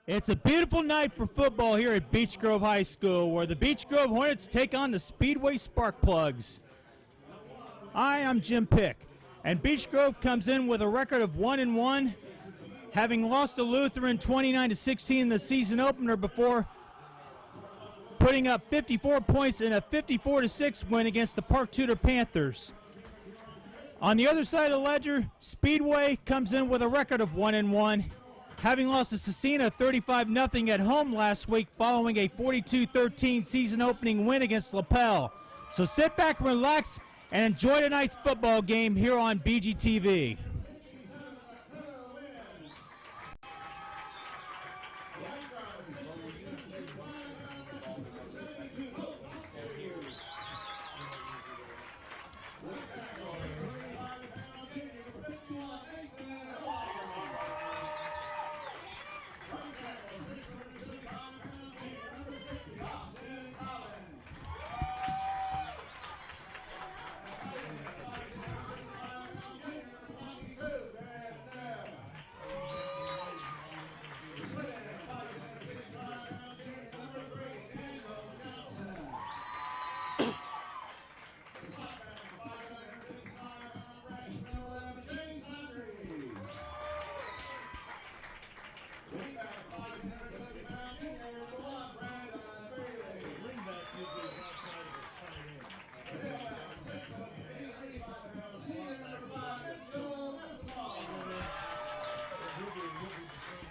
It's a beautiful night for football here at Beech Grove High School, where the Beech Grove Hornets take on the Speedway Sparkplugs. Hi, I'm Jim Pick, and Beech Grove comes in with a record of 1-1, having lost to Lutheran 29-16 in the season opener before putting up 54 points in a 54-6 win against the Park Tudor Panthers. On the other side of the ledger, Speedway comes in with a record of 1-1, having lost to Cecina 35-0 at home last week following a 42-13 season opening win against LaPel. So sit back, relax, and enjoy tonight's football game here on BGTV.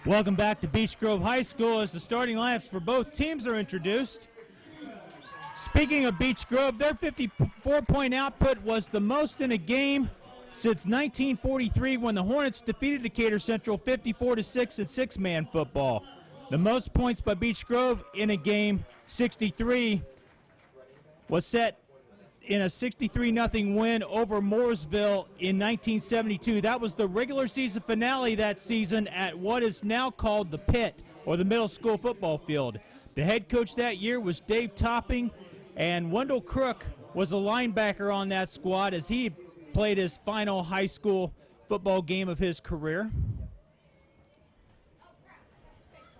Welcome back to Beech Grove High School as the starting lineups for both teams are introduced. Speaking of Beech Grove, their 54-point output was the most in a game since 1943 when the Hornets defeated Decatur Central 54-6 in six-man football. The most points by Beech Grove in a game, 63, was set in a 63-0 win over Mooresville in 1972. That was the regular season finale that season at what is now called the Pit, or the middle school football field. The head coach that year was Dave Topping, and Wendell Crook was a linebacker on that squad as he played his final high school football game of his career.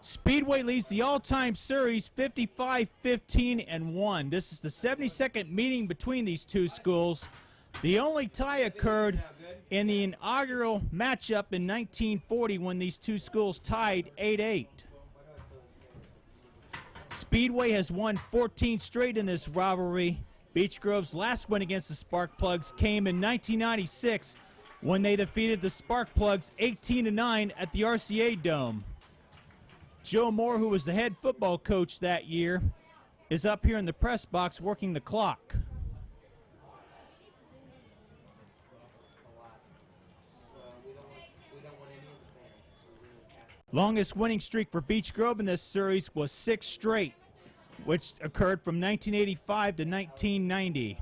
Speedway leads the all-time series 55-15-1. This is the 72nd meeting between these two schools. The only tie occurred in the inaugural matchup in 1940 when these two schools tied 8-8. Speedway has won 14 straight in this rivalry. Beech Grove's last win against the Sparkplugs came in 1996 when they defeated the Sparkplugs 18-9 at the RCA Dome. Joe Moore, who was the head football coach that year, is up here in the press box working the clock. Longest winning streak for Beech Grove in this series was 6 straight, which occurred from 1985 to 1990.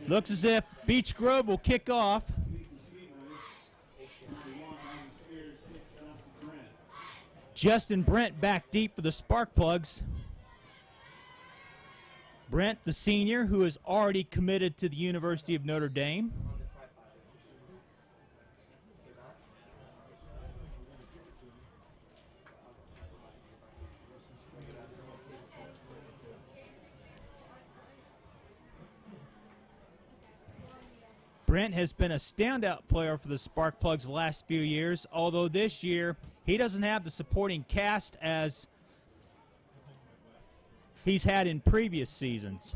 Looks as if Beech Grove will kick off. Justin Brent back deep for the Sparkplugs. Brent, the senior, who is already committed to the University of Notre Dame. Brent has been a standout player for the Sparkplugs the last few years, although this year he doesn't have the supporting cast as he's had in previous seasons.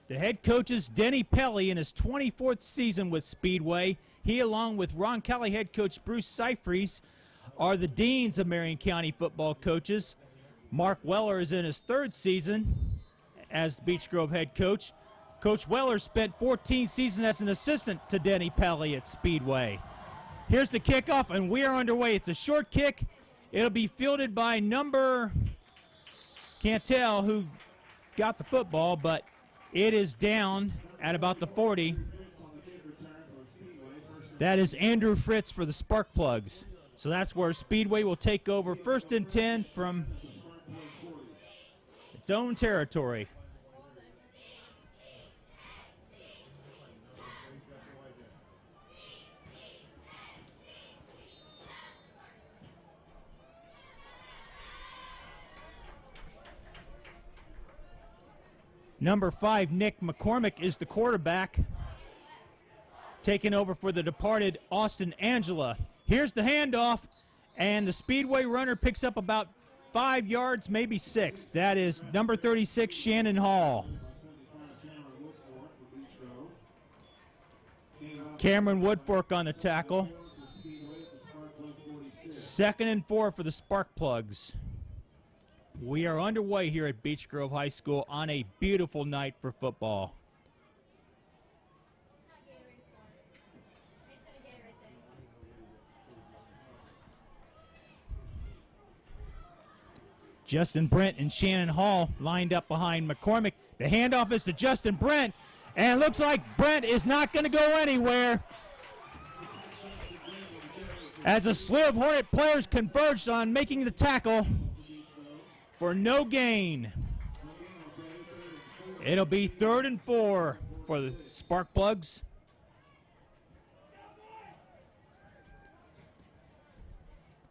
The head coach is Denny Pelly in his 24th season with Speedway. He, along with Ron Kelly head coach Bruce Seifries, are the deans of Marion County football coaches. Mark Weller is in his 3rd season as Beech Grove head coach. Coach Weller spent 14 seasons as an assistant to Denny Pelly at Speedway. Here's the kickoff, and we are underway. It's a short kick. It'll be fielded by number, can't tell who got the football, but it is down at about the 40. That is Andrew Fritz for the Sparkplugs. So that's where Speedway will take over 1st and 10 from its own territory. Number 5, Nick McCormick, is the quarterback, taking over for the departed Austin Angela. Here's the handoff, and the Speedway runner picks up about 5 yards, maybe 6. That is number 36, Shannon Hall. Cameron Woodfork on the tackle. 2nd and 4 for the Sparkplugs. We are underway here at Beech Grove High School on a beautiful night for football. Justin Brent and Shannon Hall lined up behind McCormick. The handoff is to Justin Brent, and it looks like Brent is not going to go anywhere, as a slew of Hornet players converged on making the tackle for no gain. It'll be 3rd and 4 for the Sparkplugs.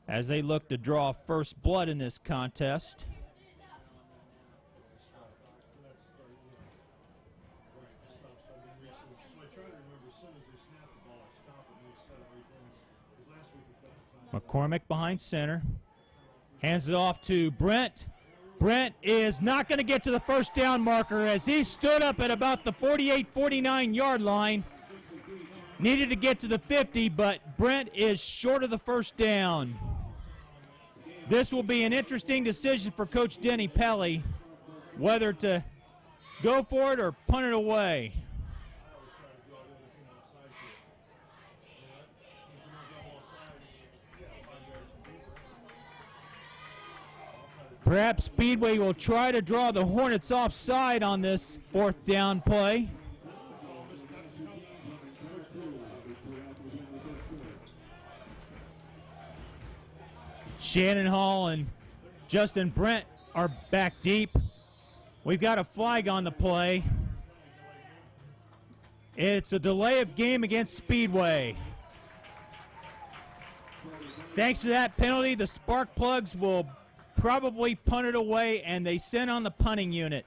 As they look to draw first blood in this contest. McCormick behind center. Hands it off to Brent. Brent is not going to get to the first down marker, as he stood up at about the 48-49 yard line. Needed to get to the 50, but Brent is short of the first down. This will be an interesting decision for Coach Denny Pelly, whether to go for it or punt it away. Perhaps Speedway will try to draw the Hornets offside on this 4th down play. Shannon Hall and Justin Brent are back deep. We've got a flag on the play. It's a delay of game against Speedway. Thanks to that penalty, the Sparkplugs will probably punt it away, and they send on the punting unit.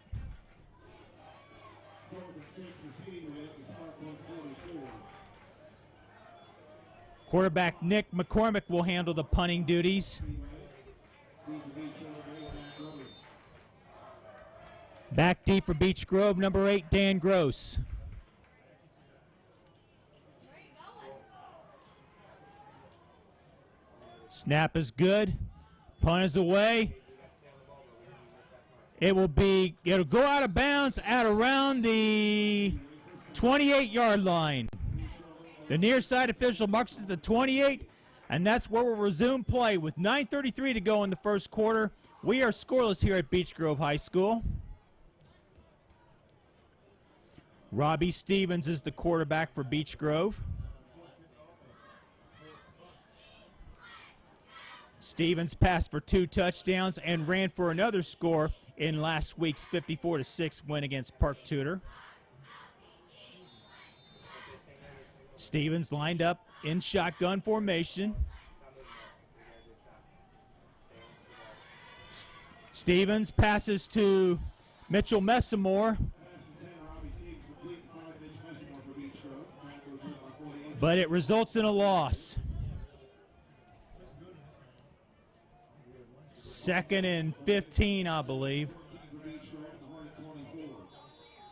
Quarterback Nick McCormick will handle the punting duties. Back deep for Beech Grove, number 8, Dan Gross. Snap is good. Punt is away. It'll go out of bounds at around the 28-yard line. The near side official marks it at the 28, and that's where we'll resume play with 9:33 to go in the first quarter. We are scoreless here at Beech Grove High School. Robbie Stevens is the quarterback for Beech Grove. Stevens passed for 2 touchdowns and ran for another score in last week's 54-6 win against Park Tudor. Stevens lined up in shotgun formation. Stevens passes to Mitchell Messamore, but it results in a loss. 2nd and 15, I believe.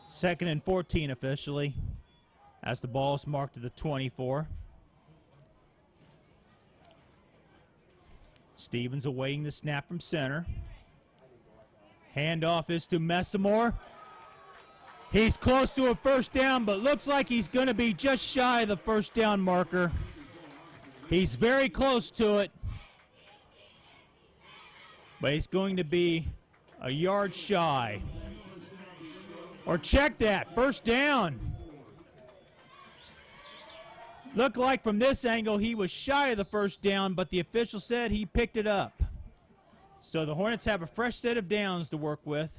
2nd and 14 officially, as the ball is marked to the 24. Stevens awaiting the snap from center. Handoff is to Messamore. He's close to a first down, but looks like he's going to be just shy of the first down marker. He's very close to it, but he's going to be a yard shy. Or check that, first down. Looked like from this angle he was shy of the first down, but the official said he picked it up. So the Hornets have a fresh set of downs to work with.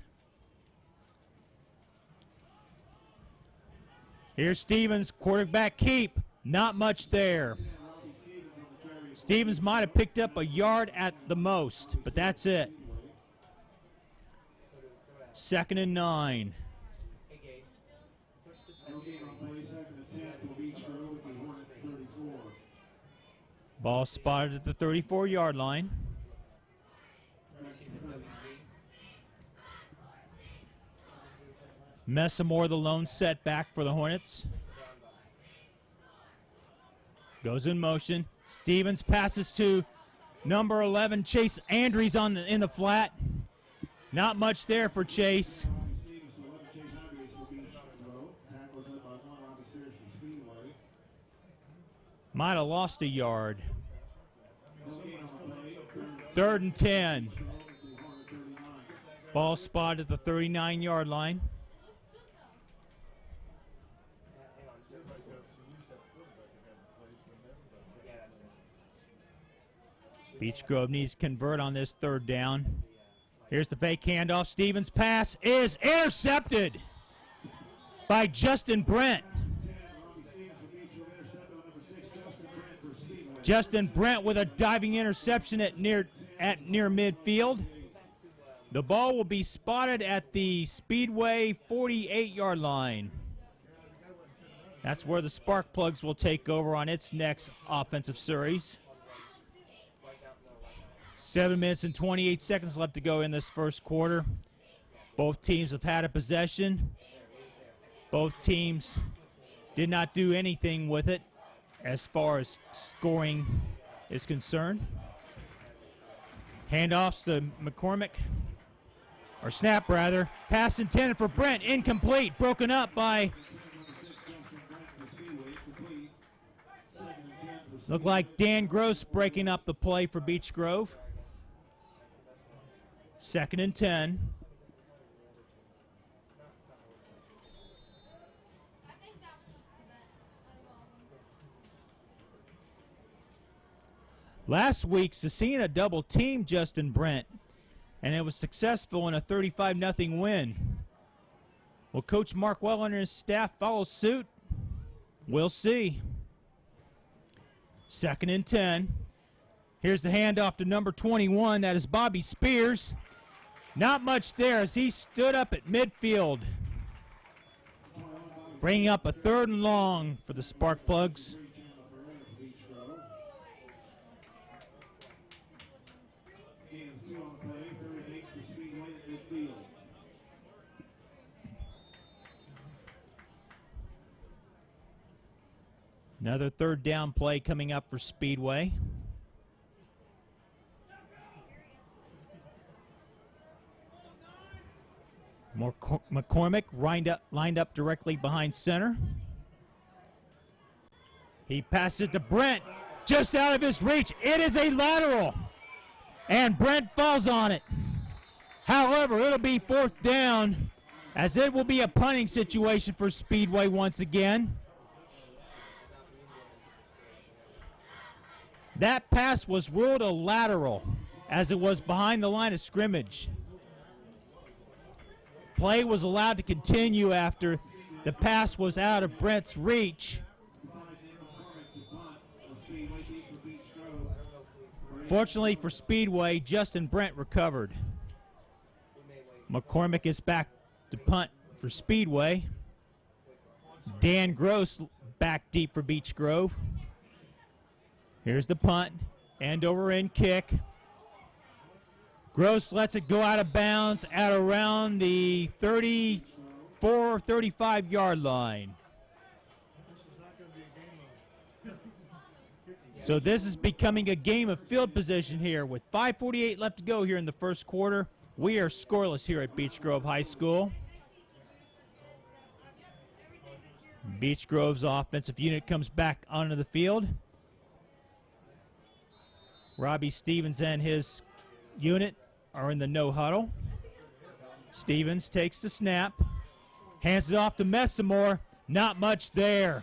Here's Stevens, quarterback keep. Not much there. Stevens might have picked up a yard at the most, but that's it. 2nd and 9. Ball spotted at the 34-yard line. Messamore, the lone setback for the Hornets. Goes in motion. Stevens passes to number 11, Chase Andrews in the flat. Not much there for Chase. Might have lost a yard. 3rd and 10. Ball spotted at the 39-yard line. Beech Grove needs to convert on this 3rd down. Here's the fake handoff. Stevens' pass is intercepted by Justin Brent. Justin Brent with a diving interception at near midfield. The ball will be spotted at the Speedway 48-yard line. That's where the Sparkplugs will take over on its next offensive series. 7 minutes and 28 seconds left to go in this first quarter. Both teams have had a possession. Both teams did not do anything with it as far as scoring is concerned. Handoffs to McCormick, or snap rather. Pass intended for Brent, incomplete, broken up by, looked like Dan Gross breaking up the play for Beech Grove. 2nd and 10. Last week, Cecina double-teamed Justin Brent, and it was successful in a 35-0 win. Will Coach Mark Weller and his staff follow suit? We'll see. 2nd and 10. Here's the handoff to number 21. That is Bobby Spears. Not much there as he stood up at midfield, bringing up a 3rd and long for the Sparkplugs. Another 3rd down play coming up for Speedway. McCormick lined up directly behind center. He passes it to Brent, just out of his reach. It is a lateral, and Brent falls on it. However, it'll be 4th down, as it will be a punting situation for Speedway once again. That pass was ruled a lateral, as it was behind the line of scrimmage. Play was allowed to continue after the pass was out of Brent's reach. Fortunately for Speedway, Justin Brent recovered. McCormick is back to punt for Speedway. Dan Gross back deep for Beech Grove. Here's the punt, end over end kick. Gross lets it go out of bounds at around the 34, 35-yard line. So this is becoming a game of field position here with 5:48 left to go here in the first quarter. We are scoreless here at Beech Grove High School. Beech Grove's offensive unit comes back onto the field. Robbie Stevens and his unit are in the no huddle. Stevens takes the snap, hands it off to Messamore. Not much there.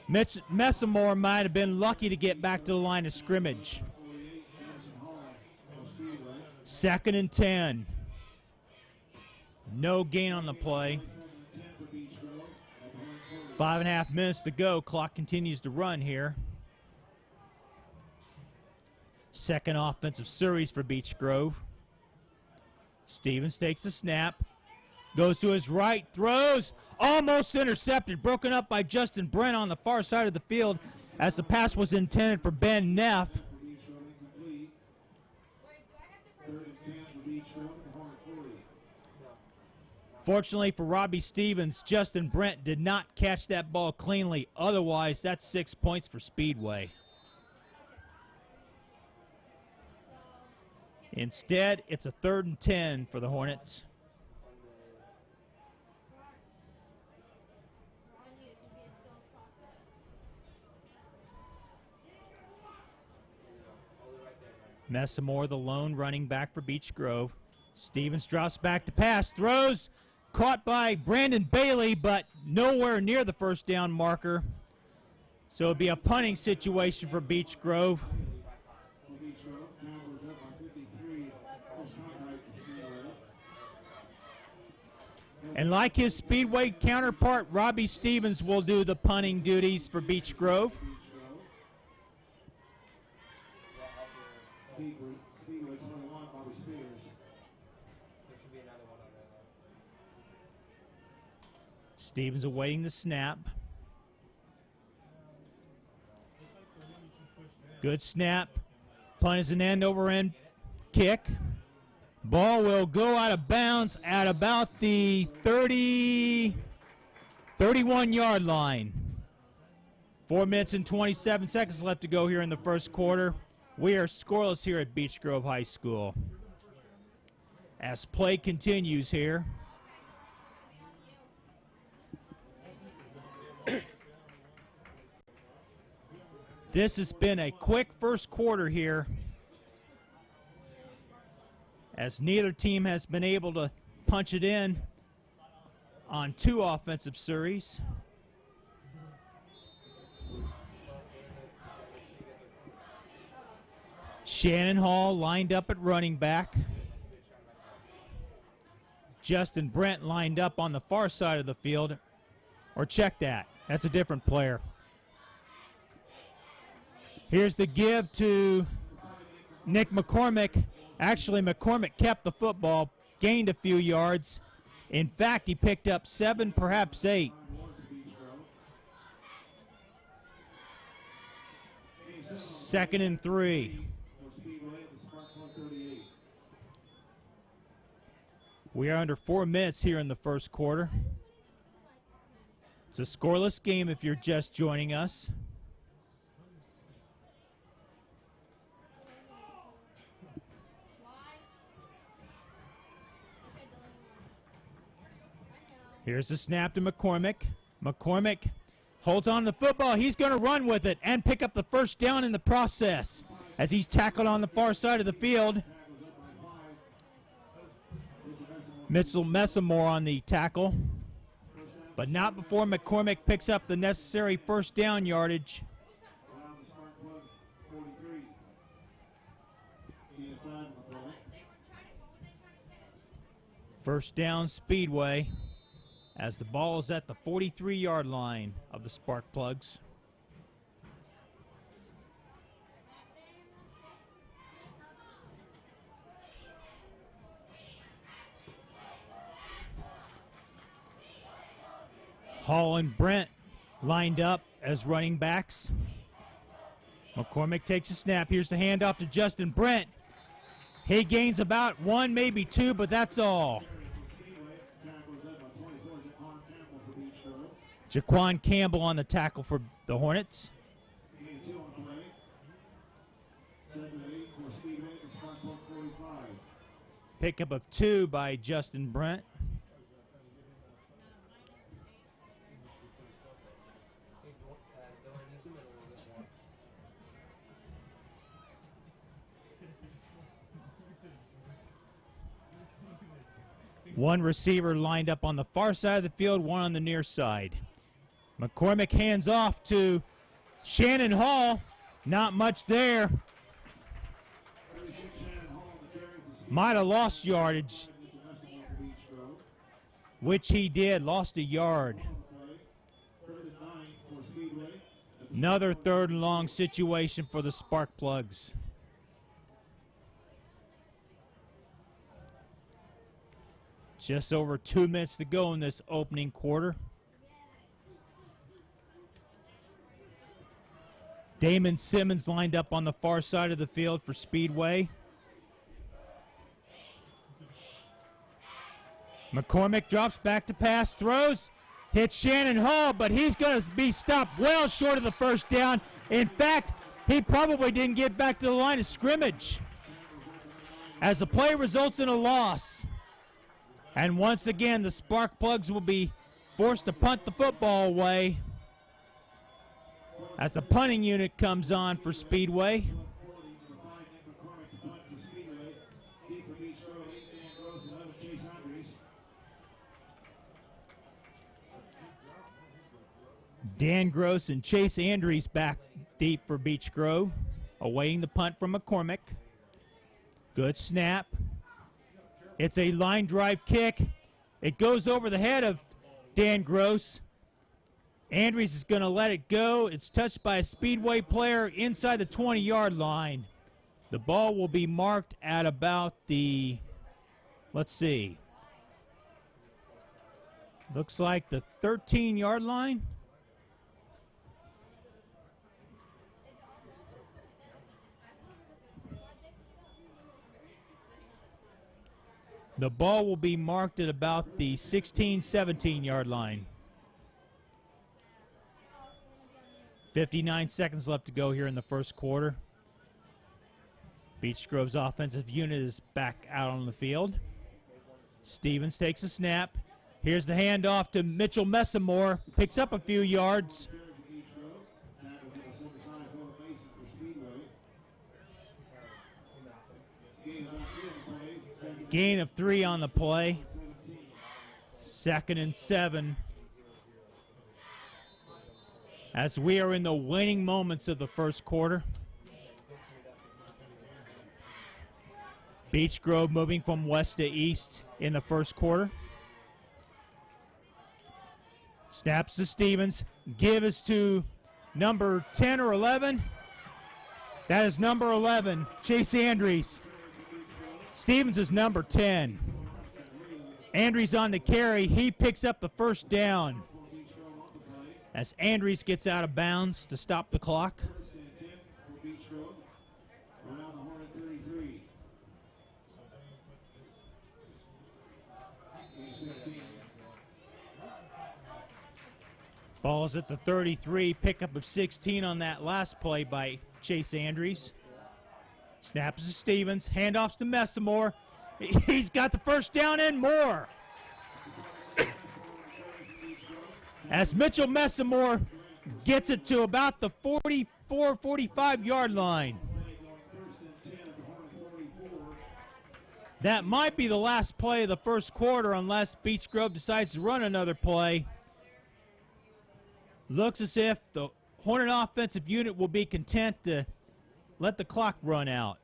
Messamore might have been lucky to get back to the line of scrimmage. 2nd and 10. No gain on the play. 5.5 minutes to go. Clock continues to run here. Second offensive series for Beech Grove. Stevens takes the snap, goes to his right, throws, almost intercepted, broken up by Justin Brent on the far side of the field. as the pass was intended for Ben Neff. Fortunately for Robbie Stevens, Justin Brent did not catch that ball cleanly. Otherwise, that's 6 points for Speedway. Instead, it's a 3rd and 10 for the Hornets. Messamore, the lone running back for Beech Grove. Stevens drops back to pass, throws, caught by Brandon Bailey, but nowhere near the first down marker. So it'll be a punting situation for Beech Grove. And like his Speedway counterpart, Robbie Stevens will do the punting duties for Beech Grove. Stevens awaiting the snap. Good snap. Punt is an end-over-end kick. Ball will go out of bounds at about the 31-yard line. 4 minutes and 27 seconds left to go here in the first quarter. We are scoreless here at Beech Grove High School. As play continues here. This has been a quick first quarter here, as neither team has been able to punch it in on 2 offensive series. Shannon Hall lined up at running back. Justin Brent lined up on the far side of the field. Or check that. That's a different player. Here's the give to Nick McCormick. Actually, McCormick kept the football, gained a few yards. In fact, he picked up 7, perhaps 8. Second and 3. We are under 4 minutes here in the first quarter. It's a scoreless game if you're just joining us. Here's the snap to McCormick. McCormick holds on to the football. He's going to run with it and pick up the first down in the process as he's tackled on the far side of the field. Mitchell Messamore on the tackle, but not before McCormick picks up the necessary first down yardage. First down Speedway, as the ball is at the 43-yard line of the Sparkplugs. Hall and Brent lined up as running backs. McCormick takes a snap. Here's the handoff to Justin Brent. He gains about 1, maybe 2, but that's all. Jaquan Campbell on the tackle for the Hornets. Pickup of 2 by Justin Brent. One receiver lined up on the far side of the field, one on the near side. McCormick hands off to Shannon Hall. Not much there. Might have lost yardage, which he did, lost a yard. Another 3rd and long situation for the Sparkplugs. Just over 2 minutes to go in this opening quarter. Damon Simmons lined up on the far side of the field for Speedway. McCormick drops back to pass, throws, hits Shannon Hall, but he's going to be stopped well short of the first down. In fact, he probably didn't get back to the line of scrimmage, as the play results in a loss. And once again, the Sparkplugs will be forced to punt the football away as the punting unit comes on for Speedway. Dan Gross and Chase Andrews back deep for Beech Grove, awaiting the punt from McCormick. Good snap. It's a line drive kick. It goes over the head of Dan Gross. Andrews is going to let it go. It's touched by a Speedway player inside the 20-yard line. The ball will be marked at about the, let's see, looks like the 13-yard line. The ball will be marked at about the 16, 17-yard line. 59 seconds left to go here in the first quarter. Beech Grove's offensive unit is back out on the field. Stevens takes a snap. Here's the handoff to Mitchell Messamore. Picks up a few yards. Gain of 3 on the play. 2nd and 7. As we are in the waning moments of the first quarter. Beech Grove moving from west to east in the first quarter. Snaps to Stevens. Give is to number 10 or 11. That is number 11, Chase Andrews. Stevens is number 10. Andrews on the carry. He picks up the first down as Andrews gets out of bounds to stop the clock. Ball's at the 33, pickup of 16 on that last play by Chase Andrews. Snaps to Stevens, handoffs to Messamore. He's got the first down and more. As Mitchell Messamore gets it to about the 44, 45-yard line. That might be the last play of the first quarter unless Beech Grove decides to run another play. Looks as if the Hornet offensive unit will be content to let the clock run out.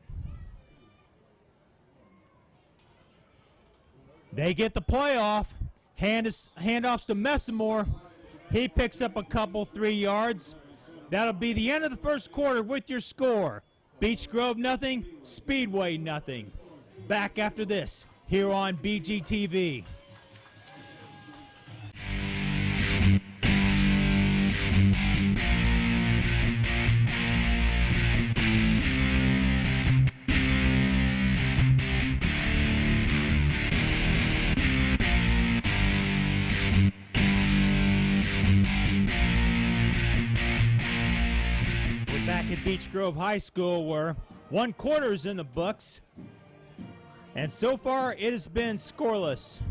They get the play off. Handoffs to Messamore. He picks up a couple, 3 yards. That'll be the end of the first quarter with your score. Beech Grove nothing, Speedway nothing. Back after this here on BGTV. At Beech Grove High School, where 1 quarter is in the books, and so far it has been scoreless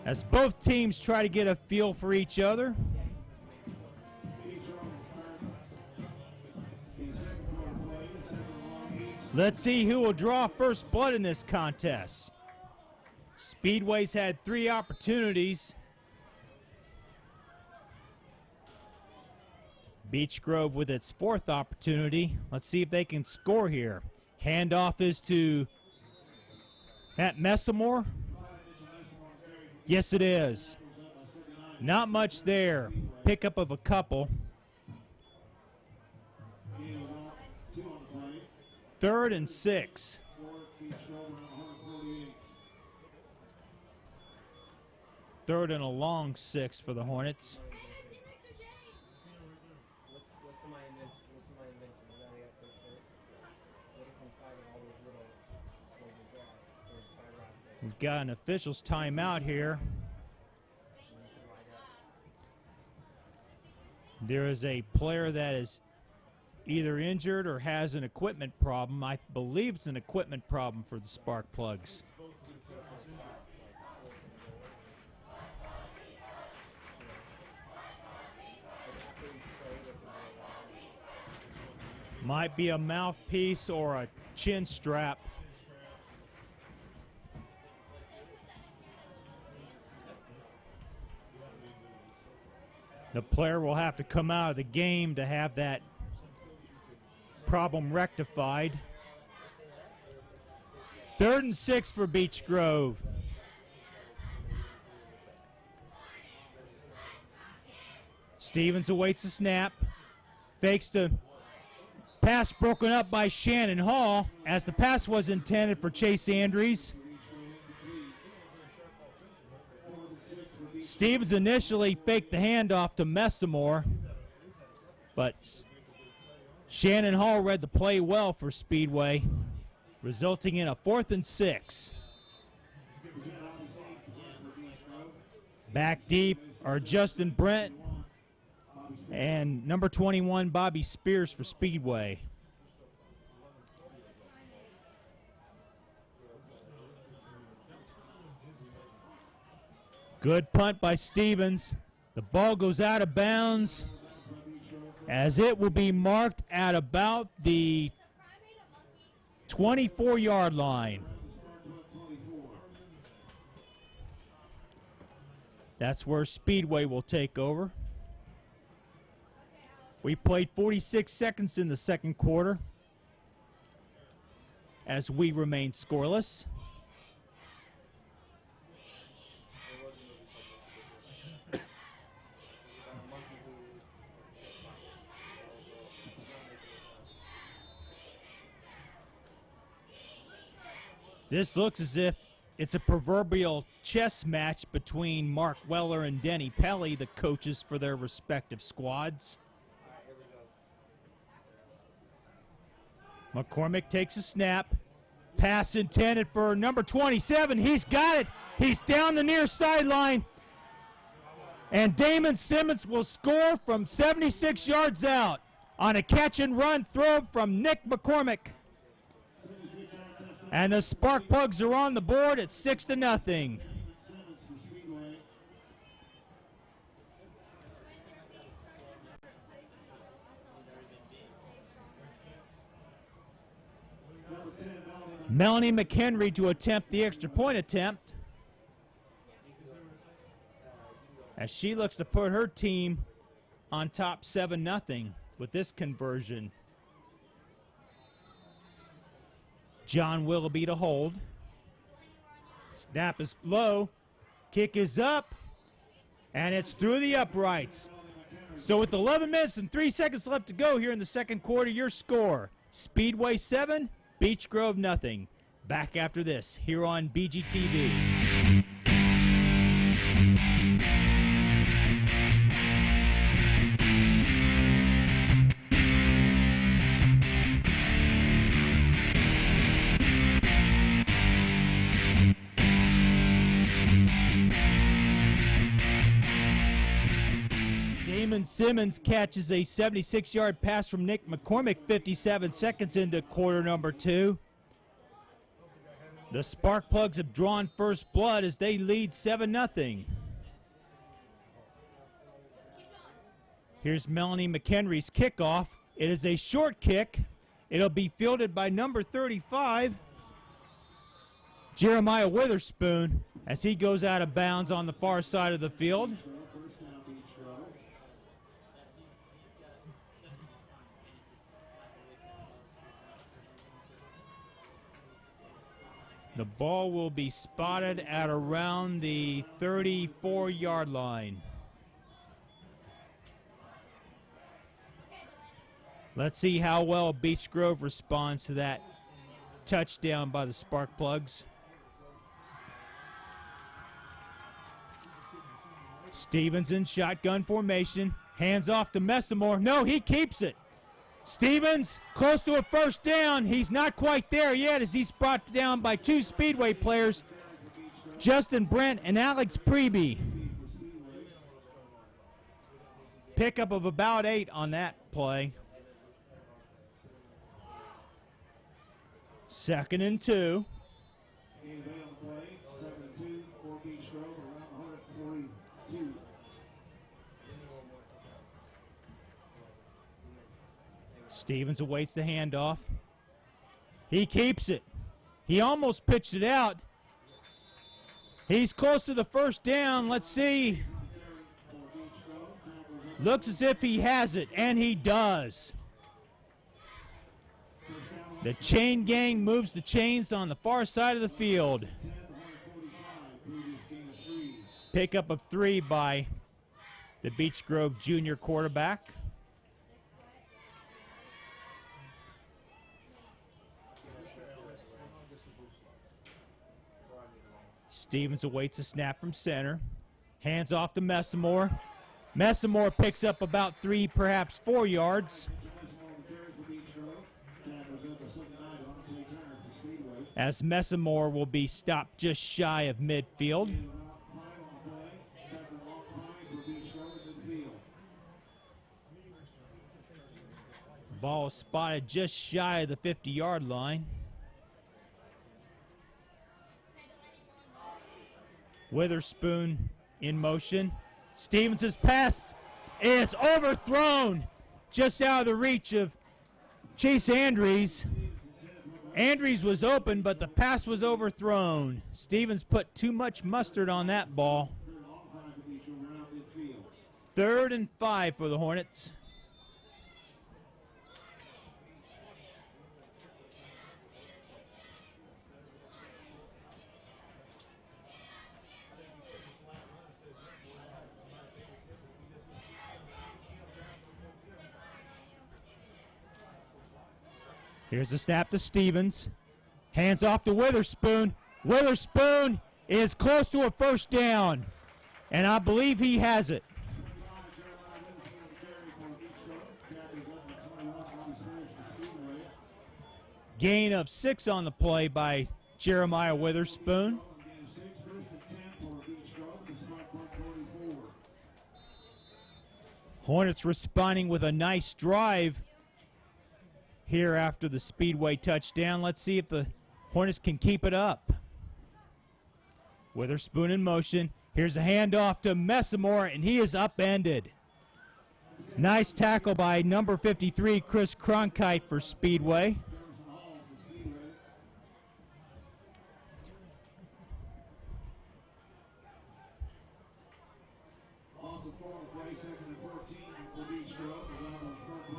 as both teams try to get a feel for each other. Let's see who will draw first blood in this contest. Speedway's had 3 opportunities. Beech Grove with its 4th opportunity. Let's see if they can score here. Handoff is to Matt Messamore. Yes, it is. Not much there. Pickup of a couple. 3rd and 6. Third and a long 6 for the Hornets. got an official's timeout here. There is a player that is either injured or has an equipment problem. I believe it's an equipment problem for the Sparkplugs. Might be a mouthpiece or a chin strap. The player will have to come out of the game to have that problem rectified. 3rd and 6 for Beech Grove. Stevens awaits the snap. Fakes the pass broken up by Shannon Hall as the pass was intended for Chase Andrews. Stevens initially faked the handoff to Messamore, but Shannon Hall read the play well for Speedway, resulting in a 4th and 6. Back deep are Justin Brent and number 21, Bobby Spears for Speedway. Good punt by Stevens. The ball goes out of bounds as it will be marked at about the 24-yard line. That's where Speedway will take over. We played 46 seconds in the second quarter as we remain scoreless. This looks as if it's a proverbial chess match between Mark Weller and Denny Pelly, the coaches for their respective squads. McCormick takes a snap. Pass intended for number 27. He's got it. He's down the near sideline. And Damon Simmons will score from 76 yards out on a catch and run throw from Nick McCormick. And the Sparkplugs are on the board at 6-0. Melanie McHenry to attempt the extra point attempt as she looks to put her team on top 7-0 with this conversion. John Willoughby to hold. Snap is low. Kick is up. And it's through the uprights. So with 11 minutes and 3 seconds left to go here in the second quarter, your score, Speedway 7, Beech Grove 0. Back after this here on BGTV. Damon Simmons catches a 76-yard pass from Nick McCormick 57 seconds into quarter number 2. The Sparkplugs have drawn first blood as they lead 7-0. Here's Melanie McHenry's kickoff. It is a short kick. It'll be fielded by number 35, Jeremiah Witherspoon, as he goes out of bounds on the far side of the field. The ball will be spotted at around the 34-yard line. Let's see how well Beech Grove responds to that touchdown by the Sparkplugs. Stevens in shotgun formation. Hands off to Messamore. No, he keeps it. Stevens close to a first down. He's not quite there yet as he's brought down by 2 Speedway players. Justin Brent and Alex Preby. Pickup of about 8 on that play. 2nd and 2. Stevens awaits the handoff. He keeps it. He almost pitched it out. He's close to the first down. Let's see. Looks as if he has it, and he does. The chain gang moves the chains on the far side of the field. Pickup of 3 by the Beech Grove junior quarterback. Stevens awaits a snap from center. Hands off to Messamore. Messamore picks up about 3, perhaps 4 yards. As Messamore will be stopped just shy of midfield. Ball is spotted just shy of the 50-yard line. Witherspoon in motion. Stevens' pass is overthrown just out of the reach of Chase Andrews. Andrews was open, but the pass was overthrown. Stevens put too much mustard on that ball. 3rd and 5 for the Hornets. Here's the snap to Stevens. Hands off to Witherspoon. Witherspoon is close to a first down, and I believe he has it. Gain of 6 on the play by Jeremiah Witherspoon. Hornets responding with a nice drive here after the Speedway touchdown. Let's see if the Hornets can keep it up. Witherspoon in motion. Here's a handoff to Messamore, and he is upended. Nice tackle by number 53, Chris Cronkite for Speedway.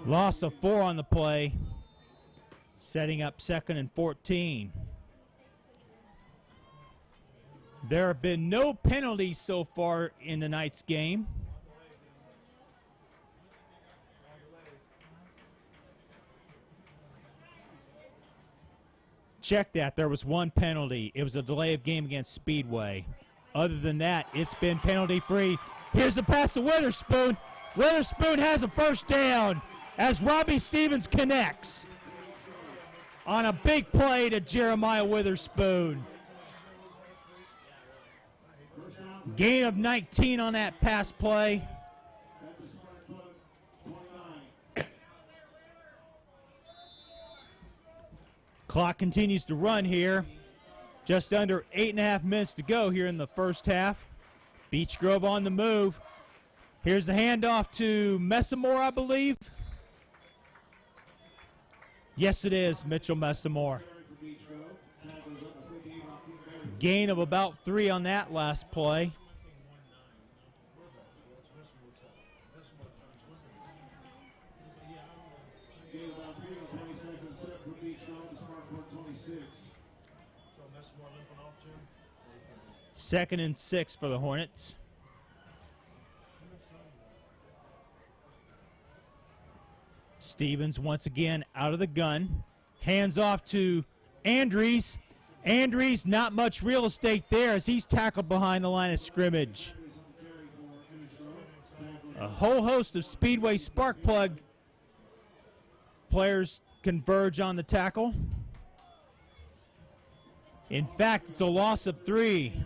Loss of 4 on the play, setting up 2nd and 14. There have been no penalties so far in tonight's game. Check that, there was 1 penalty. It was a delay of game against Speedway. Other than that, it's been penalty-free. Here's the pass to Witherspoon. Witherspoon has a first down as Robbie Stevens connects on a big play to Jeremiah Witherspoon. Gain of 19 on that pass play. Clock continues to run here. Just under 8.5 minutes to go here in the first half. Beech Grove on the move. Here's the handoff to Messamore, I believe. Yes, it is Mitchell Messamore. Gain of about 3 on that last play. Second and 6 for the Hornets. Stevens once again out of the gun. Hands off to Andrews. Andrews, not much real estate there as he's tackled behind the line of scrimmage. A whole host of Speedway Sparkplug players converge on the tackle. In fact, it's a loss of 3.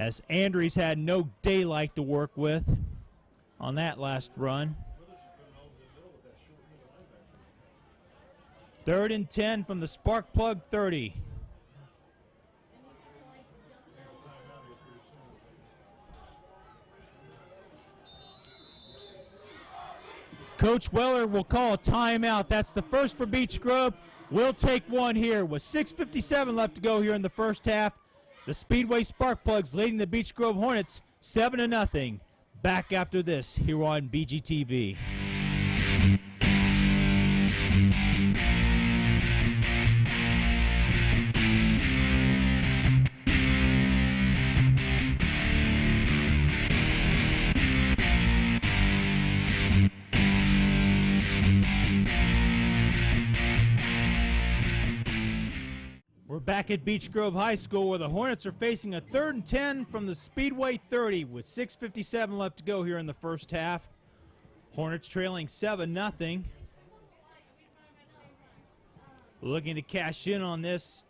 as Andrews had no daylight to work with on that last run. 3rd and 10 from the Sparkplug 30. Coach Weller will call a timeout. That's the first for Beech Grove. We'll take one here with 6:57 left to go here in the first half. The Speedway Sparkplugs leading the Beech Grove Hornets 7-0. Back after this here on BGTV. We're back at Beech Grove High School where the Hornets are facing a 3rd and 10 from the Speedway 30 with 6:57 left to go here in the first half. Hornets trailing 7-0. Looking to cash in on this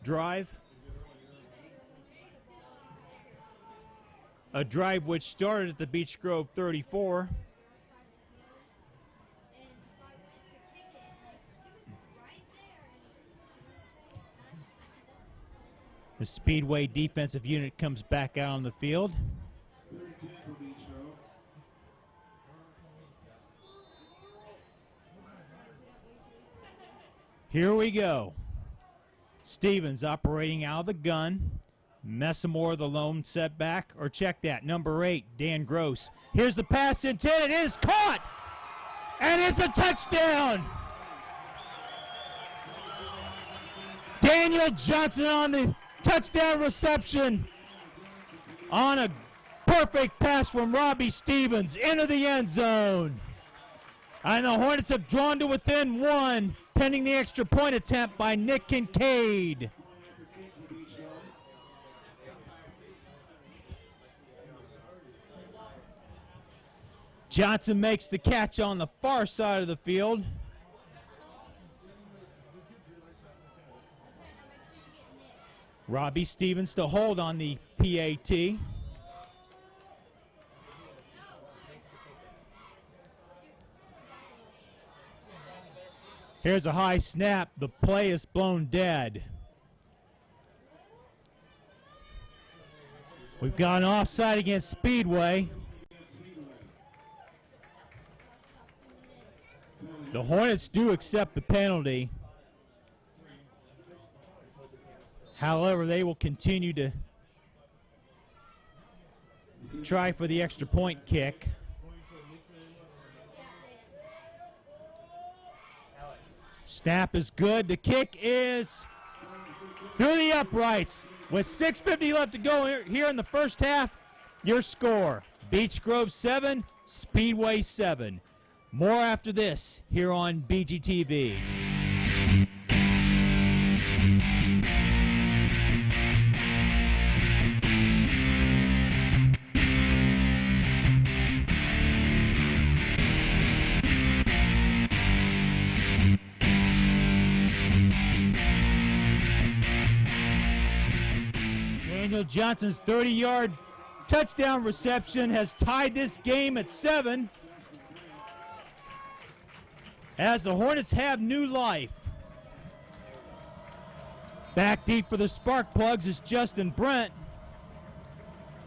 drive. A drive which started at the Beech Grove 34. The Speedway defensive unit comes back out on the field. Here we go. Stevens operating out of the gun. Messamore the lone setback. Or check that, number 8, Dan Gross. Here's the pass intended. It is caught! And it's a touchdown! Daniel Johnson on the touchdown reception on a perfect pass from Robbie Stevens into the end zone. And the Hornets have drawn to within 1, pending the extra point attempt by Nick Kincaid. Johnson makes the catch on the far side of the field. Robbie Stevens to hold on the PAT. Here's a high snap. The play is blown dead. We've got an offside against Speedway. The Hornets do accept the penalty. However, they will continue to try for the extra point kick. Snap is good. The kick is through the uprights. With 6:50 left to go here in the first half, your score, Beech Grove 7, Speedway 7. More after this here on BGTV. Daniel Johnson's 30-yard touchdown reception has tied this game at 7. As the Hornets have new life. Back deep for the Sparkplugs is Justin Brent.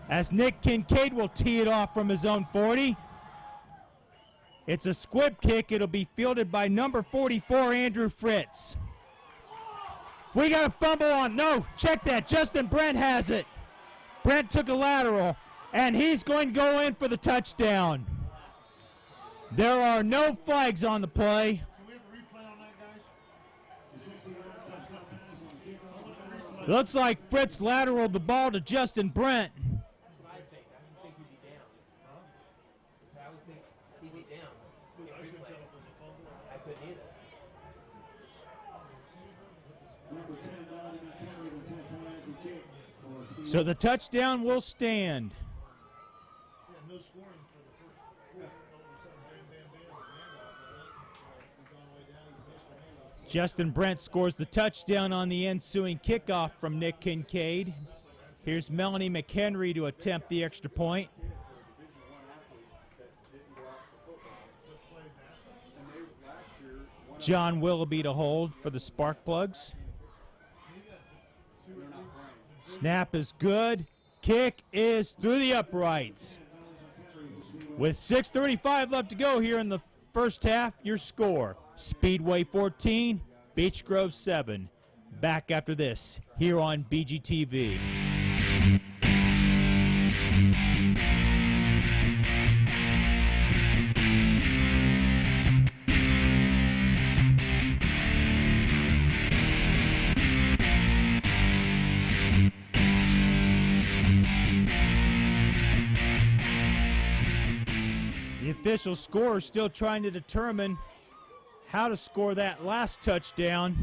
As Nick Kincaid will tee it off from his own 40. It's a squib kick. It'll be fielded by number 44, Andrew Fritz. We got a fumble on. No, check that. Justin Brent has it. Brent took a lateral, and he's going to go in for the touchdown. There are no flags on the play. Can we have a replay on that, guys? Looks like Fritz lateraled the ball to Justin Brent. That's what I think. I don't think he'd be down. I would think he'd be down. I couldn't either. So the touchdown will stand. Yeah, no scoring for the first quarter. All of a sudden, Justin Brent scores the touchdown on the ensuing kickoff from Nick Kincaid. Here's Melanie McHenry to attempt the extra point. John Willoughby to hold for the Sparkplugs. Snap is good. Kick is through the uprights. With 6:35 left to go here in the first half, your score: Speedway 14, Beech Grove 7. Back after this here on BGTV. The official scorer still trying to determine how to score that last touchdown.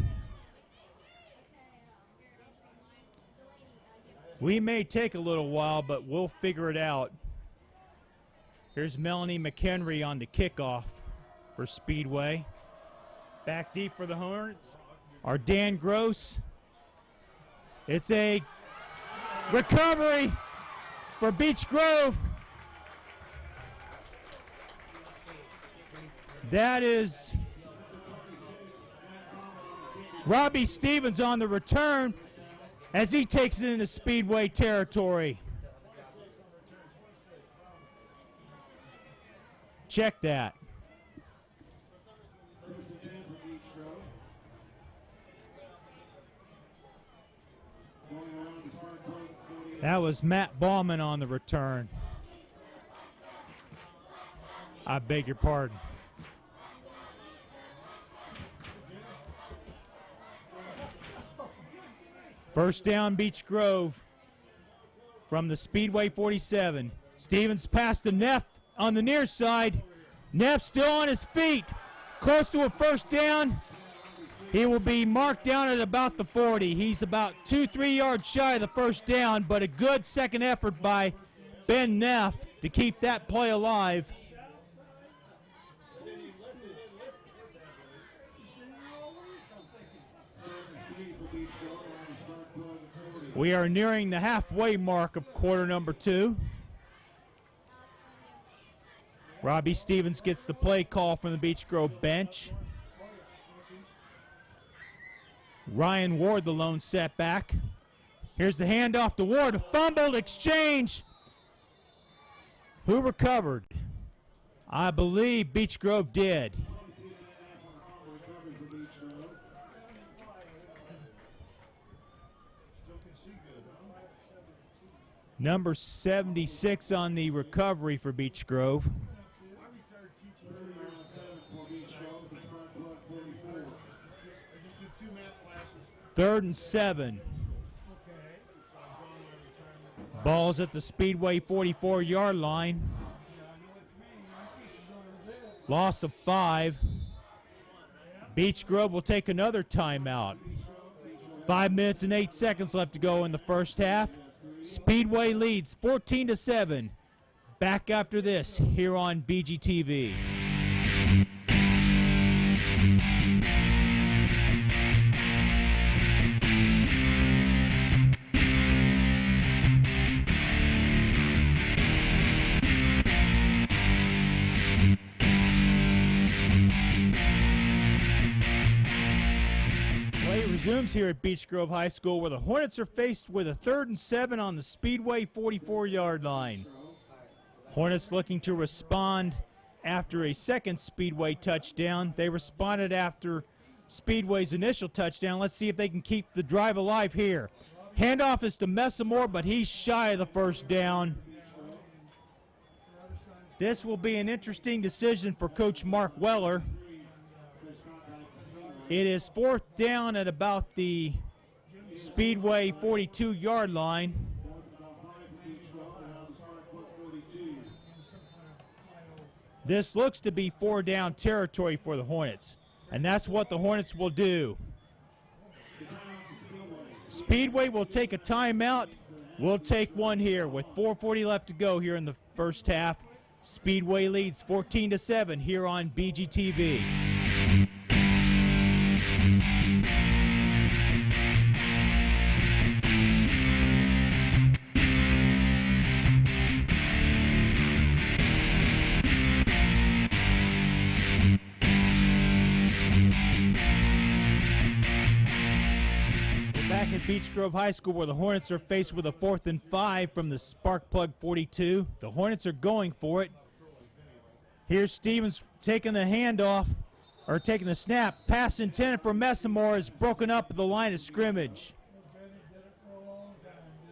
We may take a little while, but we'll figure it out. Here's Melanie McHenry on the kickoff for Speedway. Back deep for the Hornets are Dan Gross. It's a recovery for Beech Grove. That is Robbie Stevens on the return as he takes it into Speedway territory. Check that. That was Matt Ballman on the return. I beg your pardon. First down, Beech Grove from the Speedway 47. Stevens pass to Neff on the near side. Neff still on his feet, close to a first down. He will be marked down at about the 40. He's about 2-3 yards shy of the first down, but a good second effort by Ben Neff to keep that play alive. We are nearing the halfway mark of quarter number 2. Robbie Stevens gets the play call from the Beech Grove bench. Ryan Ward, the lone setback. Here's the handoff to Ward. A fumbled exchange. Who recovered? I believe Beech Grove did. Number 76 on the recovery for Beech Grove. Third and 7. Ball's at the Speedway 44-yard line. Loss of 5. Beech Grove will take another timeout. 5 minutes and 8 seconds left to go in the first half. Speedway leads 14-7. Back after this here on BGTV. Play resumes here at Beech Grove High School, where the Hornets are faced with a 3rd and 7 on the Speedway 44-yard line. Hornets looking to respond after a second Speedway touchdown. They responded after Speedway's initial touchdown. Let's see if they can keep the drive alive here. Handoff is to Messamore, but he's shy of the first down. This will be an interesting decision for Coach Mark Weller. It is 4th down at about the Speedway 42-yard line. This looks to be 4-down territory for the Hornets, and that's what the Hornets will do. Speedway will take a timeout. We'll take one here with 4:40 left to go here in the first half. Speedway leads 14-7 here on BGTV. at Beech Grove High School where the Hornets are faced with a 4th and 5 from the Sparkplug 42. The Hornets are going for it. Here's Stevens taking the handoff, or taking the snap. Pass intended for Messamore is broken up at the line of scrimmage.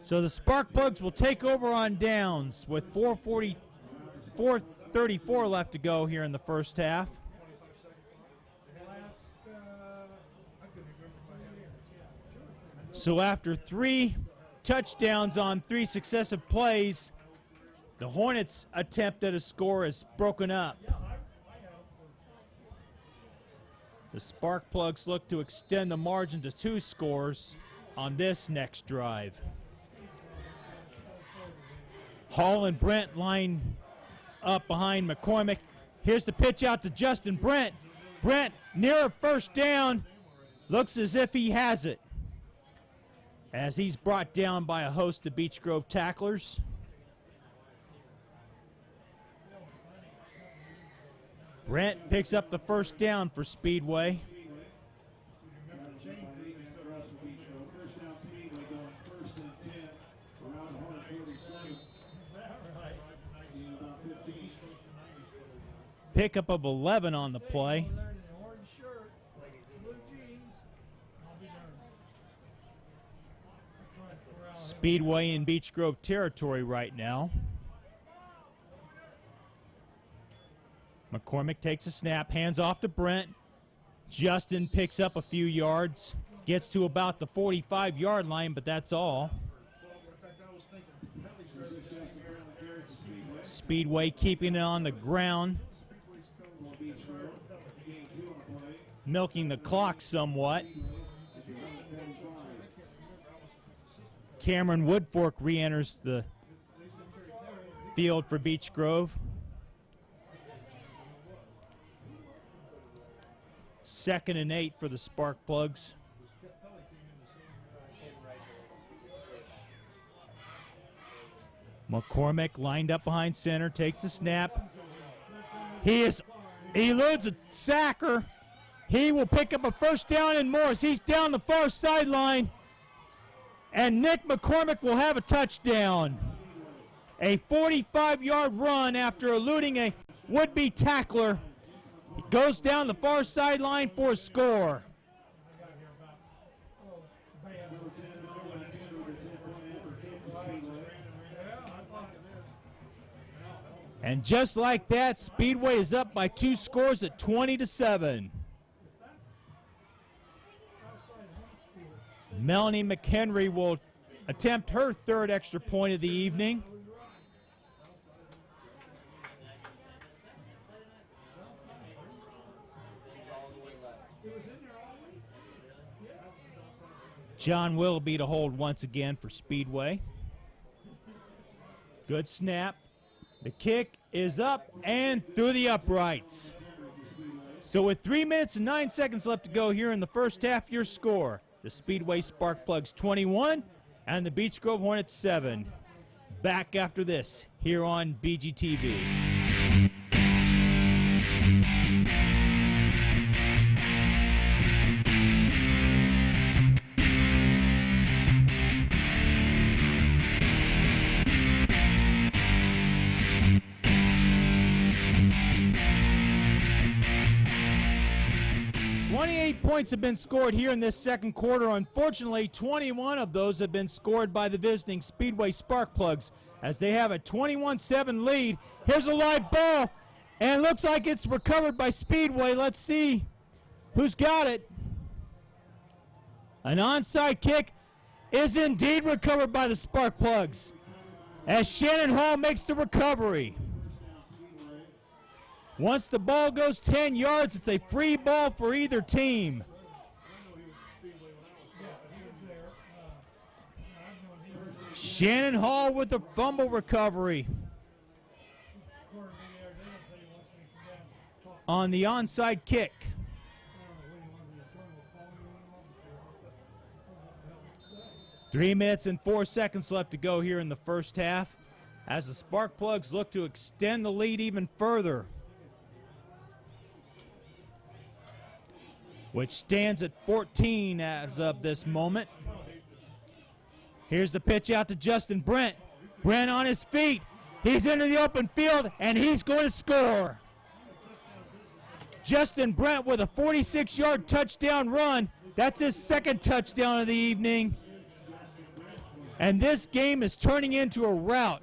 So the Sparkplugs will take over on downs with 4:34 left to go here in the first half. So after 3 touchdowns on 3 successive plays, the Hornets' attempt at a score is broken up. The Sparkplugs look to extend the margin to 2 scores on this next drive. Hall and Brent line up behind McCormick. Here's the pitch out to Justin Brent. Brent near a first down. Looks as if he has it, as he's brought down by a host of Beech Grove tacklers. Brent picks up the first down for Speedway. Pickup of 11 on the play. Speedway in Beech Grove territory right now. McCormick takes a snap, hands off to Brent. Justin picks up a few yards, gets to about the 45-yard line, but that's all. Speedway keeping it on the ground, milking the clock somewhat. Cameron Woodfork re-enters the field for Beech Grove. 2nd and 8 for the Sparkplugs. McCormick lined up behind center, takes the snap. He eludes a sacker. He will pick up a first down and more as he's down the far sideline. And Nick McCormick will have a touchdown. A 45-yard run after eluding a would-be tackler. He goes down the far sideline for a score. And just like that, Speedway is up by 2 scores at 20-7. Melanie McHenry will attempt her 3rd extra point of the evening. John Willoughby to hold once again for Speedway. Good snap. The kick is up and through the uprights. So with 3 minutes and 9 seconds left to go here in the first half, your score: the Speedway Sparkplugs 21 and the Beech Grove Hornets 7. Back after this here on BGTV. 28 points have been scored here in this second quarter. Unfortunately, 21 of those have been scored by the visiting Speedway Sparkplugs as they have a 21-7 lead. Here's a live ball, and looks like it's recovered by Speedway. Let's see who's got it. An onside kick is indeed recovered by the Sparkplugs as Shannon Hall makes the recovery. Once the ball goes 10 yards, it's a free ball for either team. Shannon Hall with the fumble recovery on the onside kick. Three minutes and 4 seconds left to go here in the first half as the Sparkplugs look to extend the lead even further, which stands at 14 as of this moment. Here's the pitch out to Justin Brent. Brent on his feet. He's into the open field, and he's going to score. Justin Brent with a 46-yard touchdown run. That's his second touchdown of the evening. And this game is turning into a rout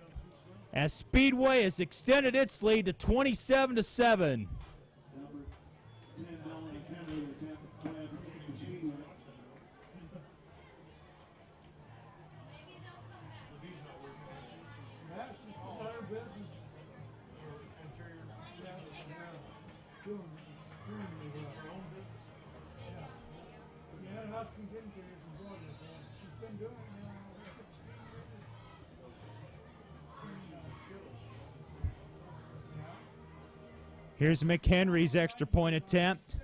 as Speedway has extended its lead to 27-7. Here's McHenry's extra point attempt.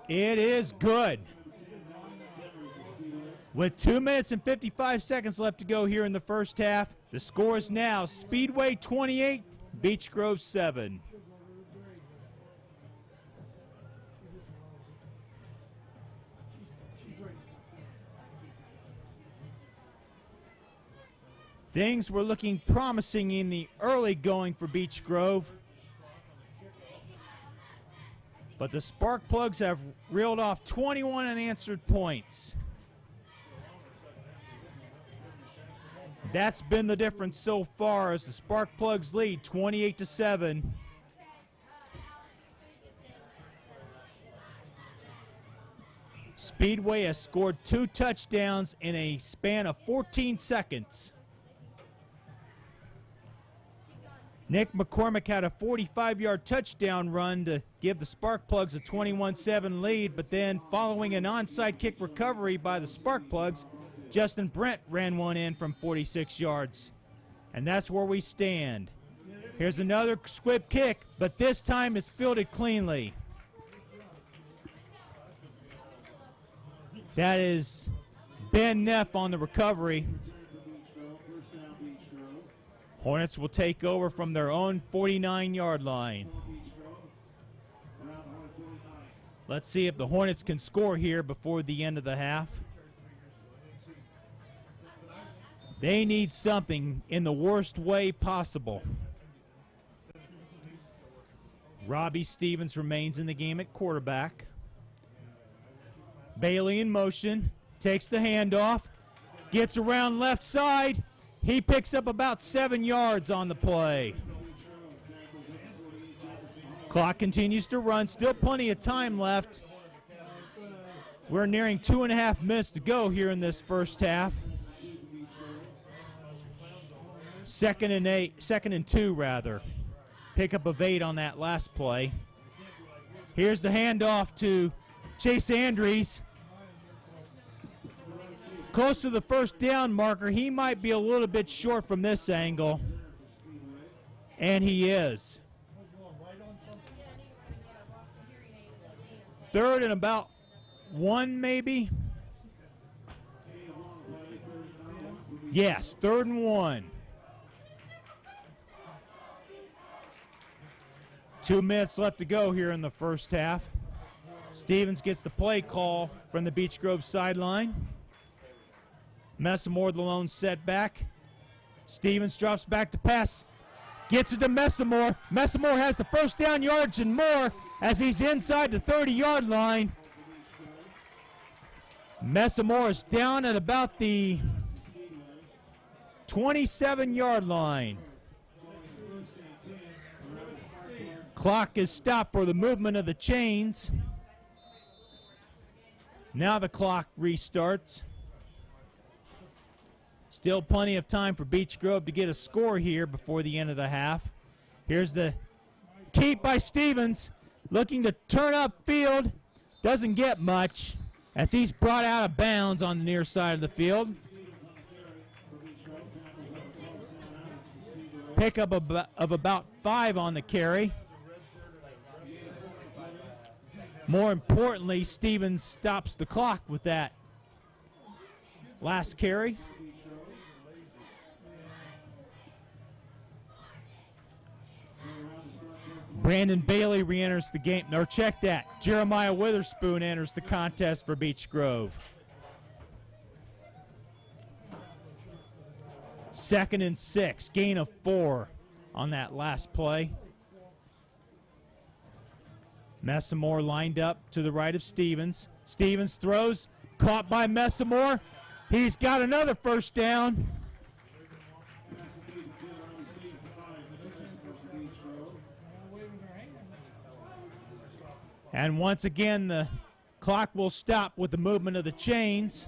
It is good. With 2 minutes and 55 seconds left to go here in the first half, the score is now Speedway 28, Beech Grove 7. Things were looking promising in the early going for Beech Grove, but the Sparkplugs have reeled off 21 unanswered points. That's been the difference so far as the Sparkplugs lead 28-7. Speedway has scored 2 touchdowns in a span of 14 seconds. Nick McCormick had a 45-yard touchdown run to give the Sparkplugs a 21-7 lead, but then following an onside kick recovery by the Sparkplugs, Justin Brent ran one in from 46 yards. And that's where we stand. Here's another squib kick, but this time it's fielded cleanly. That is Ben Neff on the recovery. Hornets will take over from their own 49-yard line. Let's see if the Hornets can score here before the end of the half. They need something in the worst way possible. Robbie Stevens remains in the game at quarterback. Bailey in motion, takes the handoff, gets around left side. He picks up about 7 yards on the play. Clock continues to run, still plenty of time left. We're nearing 2.5 minutes to go here in this first half. Second and 2 rather. Pickup of 8 on that last play. Here's the handoff to Chase Andrews. Close to the first down marker. He might be a little bit short from this angle. And he is. Third and about 1 maybe. Yes, 3rd and 1. 2 minutes left to go here in the first half. Stevens gets the play call from the Beech Grove sideline. Messamore the lone setback. Stevens drops back to pass. Gets it to Messamore. Messamore has the first down yardage and more as he's inside the 30-yard line. Messamore is down at about the 27-yard line. Clock is stopped for the movement of the chains. Now the clock restarts. Still plenty of time for Beech Grove to get a score here before the end of the half. Here's the keep by Stevens, looking to turn upfield. Doesn't get much as he's brought out of bounds on the near side of the field. Pickup of about 5 on the carry. More importantly, Stevens stops the clock with that last carry. Brandon Bailey re-enters the game. Or check that. Jeremiah Witherspoon enters the contest for Beech Grove. 2nd and 6, gain of 4 on that last play. Messamore lined up to the right of Stevens. Stevens throws, caught by Messamore. He's got another first down. And once again, the clock will stop with the movement of the chains.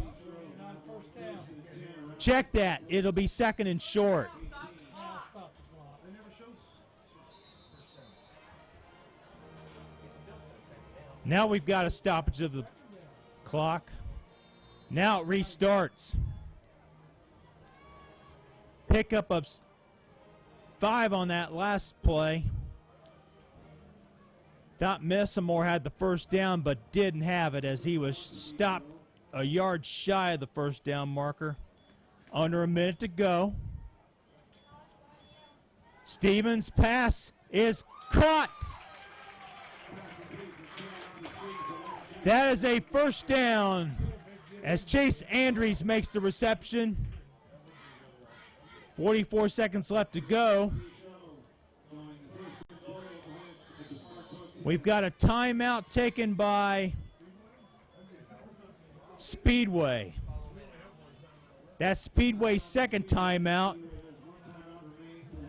Check that. It'll be 2nd and short. Now we've got a stoppage of the clock. Now it restarts. Pickup of 5 on that last play. Thought Messamore had the first down, but didn't have it as he was stopped a yard shy of the first down marker. Under a minute to go. Stevens' pass is caught. That is a first down as Chase Andrews makes the reception. 44 seconds left to go. We've got a timeout taken by Speedway. That's Speedway's second timeout.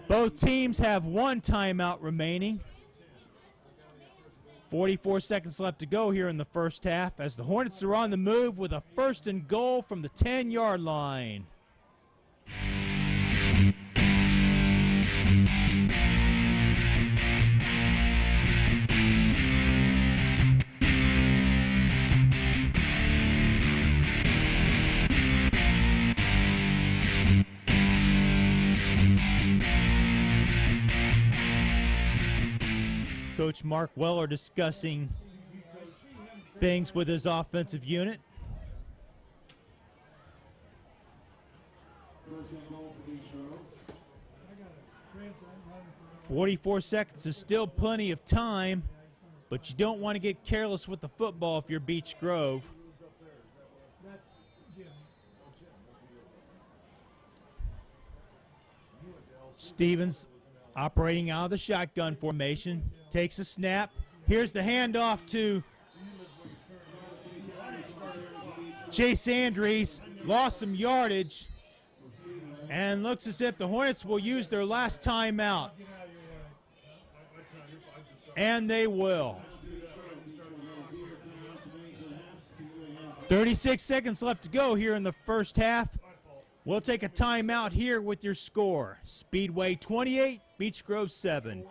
Both teams have 1 timeout remaining. 44 seconds left to go here in the first half as the Hornets are on the move with a 1st and goal from the 10-yard line. Coach Mark Weller discussing things with his offensive unit. 44 seconds is still plenty of time, but you don't want to get careless with the football if you're Beech Grove. Stevens operating out of the shotgun formation, takes a snap. Here's the handoff to Chase Andrews, lost some yardage, and looks as if the Hornets will use their last timeout. And they will. 36 seconds left to go here in the first half. We'll take a timeout here with your score. Speedway 28, Beech Grove 7.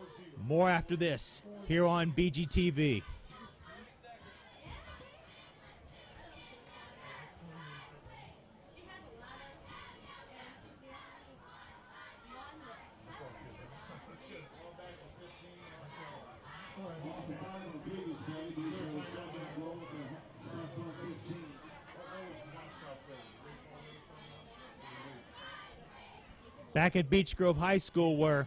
More after this here on BGTV. Back at Beech Grove High School, where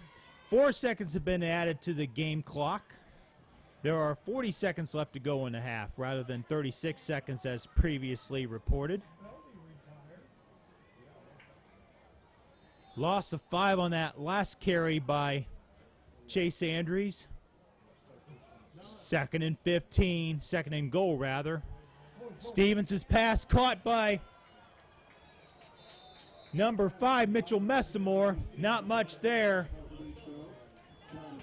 4 seconds have been added to the game clock. There are 40 seconds left to go in the half, rather than 36 seconds as previously reported. Loss of 5 on that last carry by Chase Andrews. 2nd and 15, 2nd and goal rather. Stevens' pass caught by number 5, Mitchell Messamore. Not much there.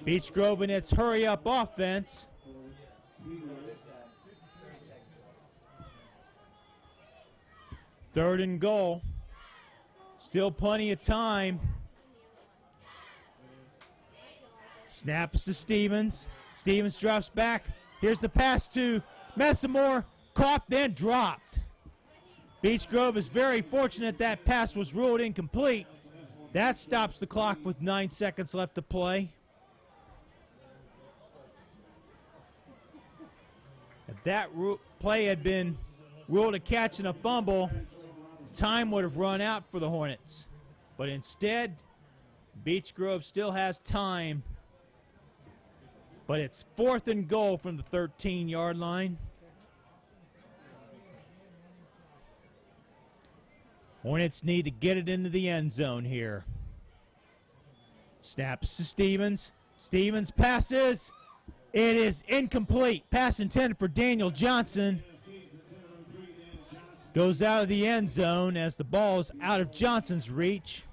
Beech Grove in its hurry-up offense. Third and goal. Still plenty of time. Snaps to Stevens. Stevens drops back. Here's the pass to Messamore. Caught, then dropped. Beech Grove is very fortunate that pass was ruled incomplete. That stops the clock with 9 seconds left to play. If that play had been ruled a catch and a fumble, time would have run out for the Hornets. But instead, Beech Grove still has time. But it's 4th and goal from the 13-yard line. Hornets need to get it into the end zone here. Snaps to Stevens. Stevens passes. It is incomplete. Pass intended for Daniel Johnson. Goes out of the end zone as the ball is out of Johnson's reach.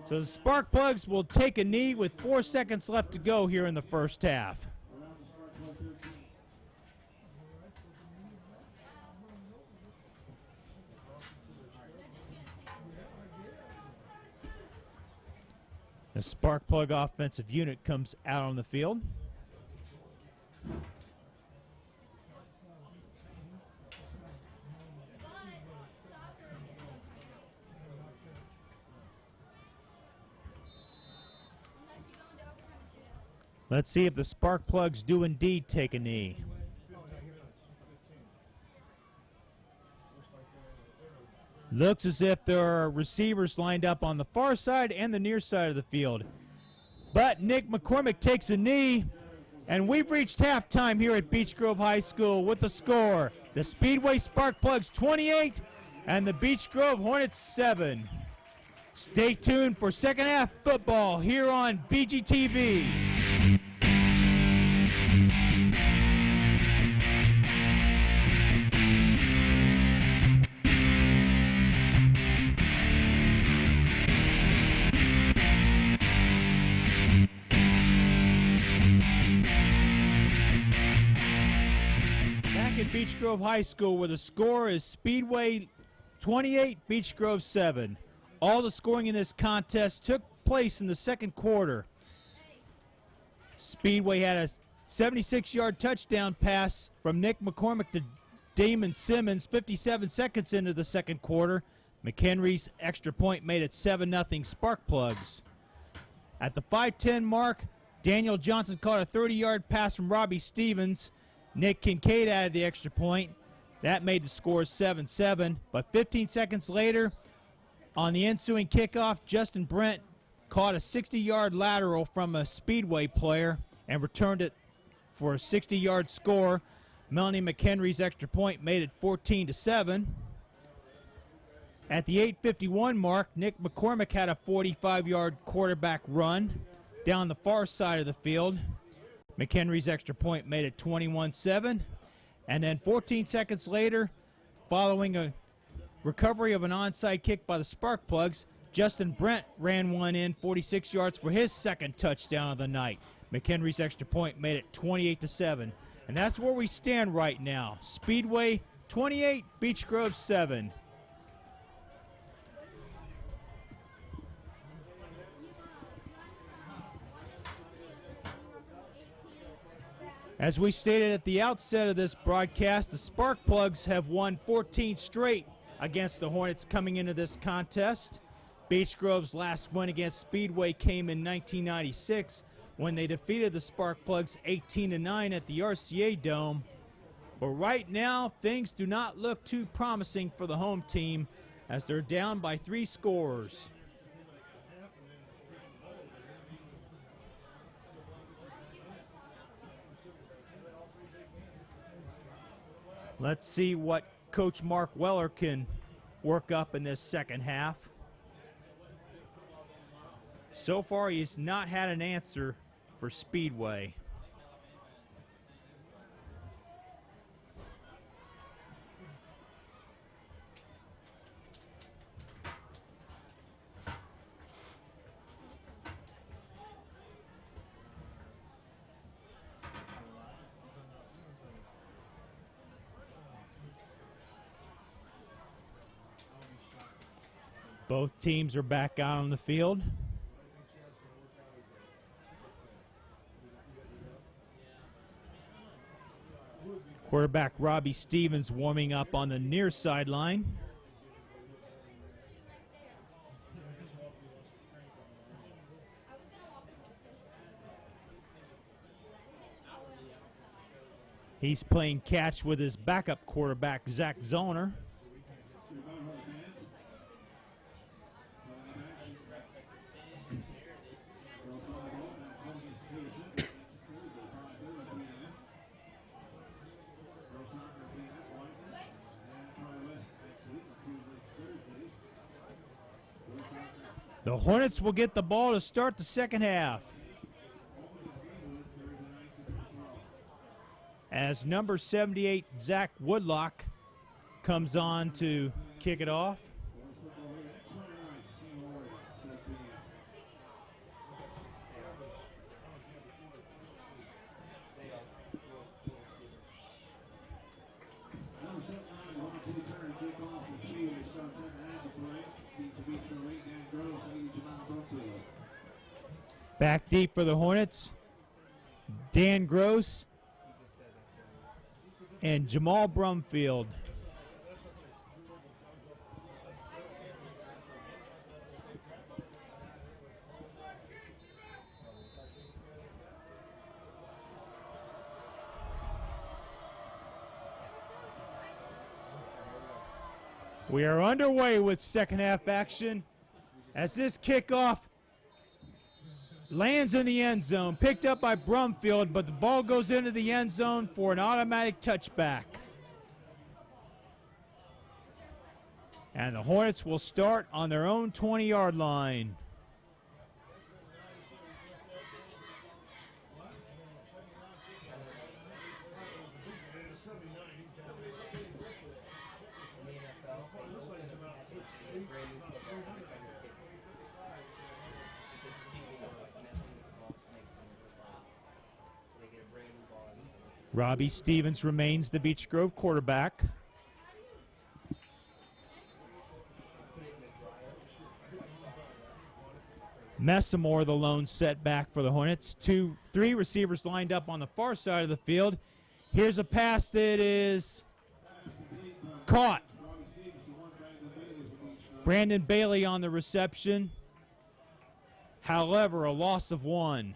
So the Sparkplugs will take a knee with 4 seconds left to go here in the first half. The Sparkplug offensive unit comes out on the field. Let's see if the Sparkplugs do indeed take a knee. Looks as if there are receivers lined up on the far side and the near side of the field. But Nick McCormick takes a knee, and we've reached halftime here at Beech Grove High School with the score. The Speedway Sparkplugs 28 and the Beech Grove Hornets 7. Stay tuned for second half football here on BGTV. At Beech Grove High School, where the score is Speedway 28, Beech Grove 7. All the scoring in this contest took place in the second quarter. Speedway had a 76-yard touchdown pass from Nick McCormick to Damon Simmons 57 seconds into the second quarter. McHenry's extra point made it 7-0 Sparkplugs. At the 5:10 mark, Daniel Johnson caught a 30-yard pass from Robbie Stevens. Nick Kincaid added the extra point. That made the score 7-7. But 15 seconds later, on the ensuing kickoff, Justin Brent caught a 60-yard lateral from a Speedway player and returned it for a 60-yard score. Melanie McHenry's extra point made it 14-7. At the 8:51 mark, Nick McCormick had a 45-yard quarterback run down the far side of the field. McHenry's extra point made it 21-7. And then 14 seconds later, following a recovery of an onside kick by the Sparkplugs, Justin Brent ran one in 46 yards for his second touchdown of the night. McHenry's extra point made it 28-7. And that's where we stand right now. Speedway 28, Beech Grove 7. As we stated at the outset of this broadcast, the Sparkplugs have won 14 straight against the Hornets coming into this contest. Beech Grove's last win against Speedway came in 1996 when they defeated the Sparkplugs 18-9 at the RCA Dome. But right now, things do not look too promising for the home team as they're down by 3 scores. Let's see what Coach Mark Weller can work up in this second half. So far, he's not had an answer for Speedway. Both teams are back out on the field. Quarterback Robbie Stevens warming up on the near sideline. He's playing catch with his backup quarterback, Zach Zollner. The Hornets will get the ball to start the second half. As number 78, Zach Woodlock, comes on to kick it off. Back deep for the Hornets. Dan Gross and Jamal Brumfield. We are underway with second half action as this kickoff lands in the end zone, picked up by Brumfield, but the ball goes into the end zone for an automatic touchback. And the Hornets will start on their own 20-yard line. Robbie Stevens remains the Beech Grove quarterback. Messamore, the lone setback for the Hornets. Three receivers lined up on the far side of the field. Here's a pass that is caught. Brandon Bailey on the reception. However, a loss of 1.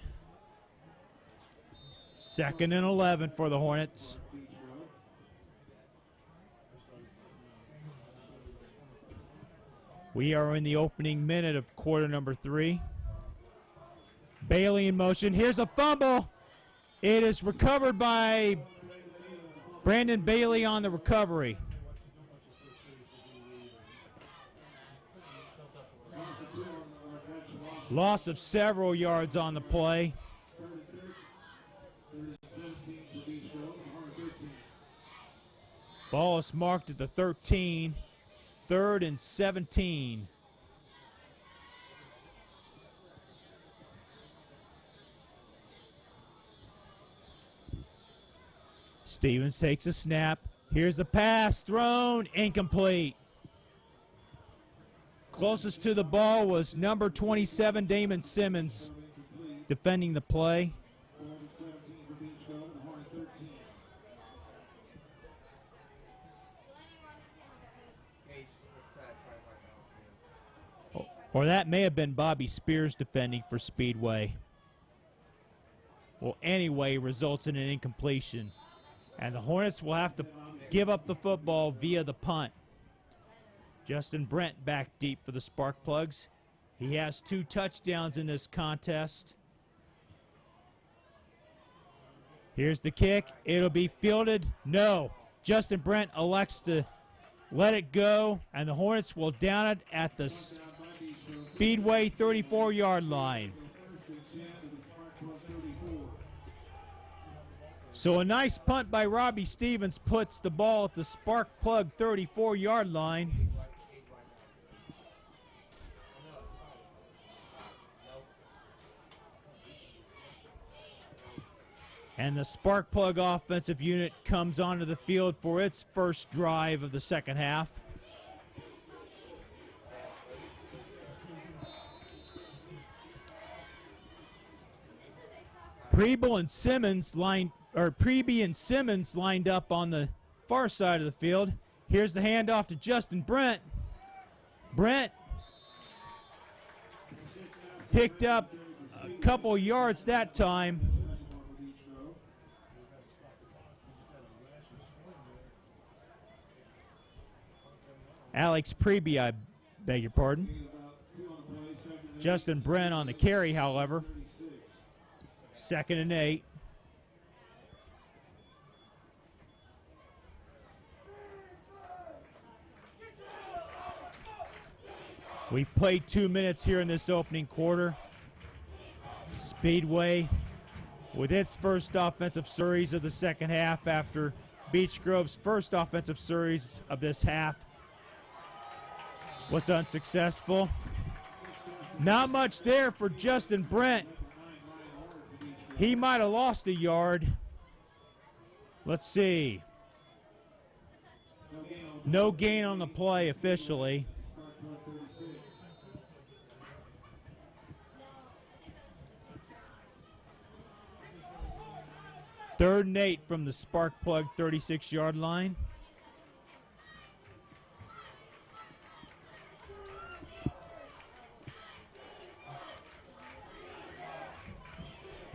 2nd and 11 for the Hornets. We are in the opening minute of quarter number 3. Bailey in motion. Here's a fumble. It is recovered by Brandon Bailey on the recovery. Loss of several yards on the play. Ball is marked at the 13, 3rd and 17. Stevens takes a snap. Here's the pass thrown, incomplete. Closest to the ball was number 27, Damon Simmons, defending the play. Or that may have been Bobby Spears defending for Speedway. Well, anyway, results in an incompletion. And the Hornets will have to give up the football via the punt. Justin Brent back deep for the Sparkplugs. He has 2 touchdowns in this contest. Here's the kick. It'll be fielded. No. Justin Brent elects to let it go, and the Hornets will down it at the Speedway 34-yard line. So a nice punt by Robbie Stevens puts the ball at the Sparkplug 34-yard line. And the Sparkplug offensive unit comes onto the field for its first drive of the second half. Preeby and Simmons lined up on the far side of the field. Here's the handoff to Justin Brent. Brent picked up a couple yards that time. Alex Preeby, I beg your pardon. Justin Brent on the carry, however. 2nd and 8. We played 2 minutes here in this opening quarter. Speedway with its first offensive series of the second half after Beech Grove's first offensive series of this half was unsuccessful. Not much there for Justin Brent. He might have lost a yard. Let's see. No gain on the play officially. Third and 8 from the Sparkplug 36-yard line.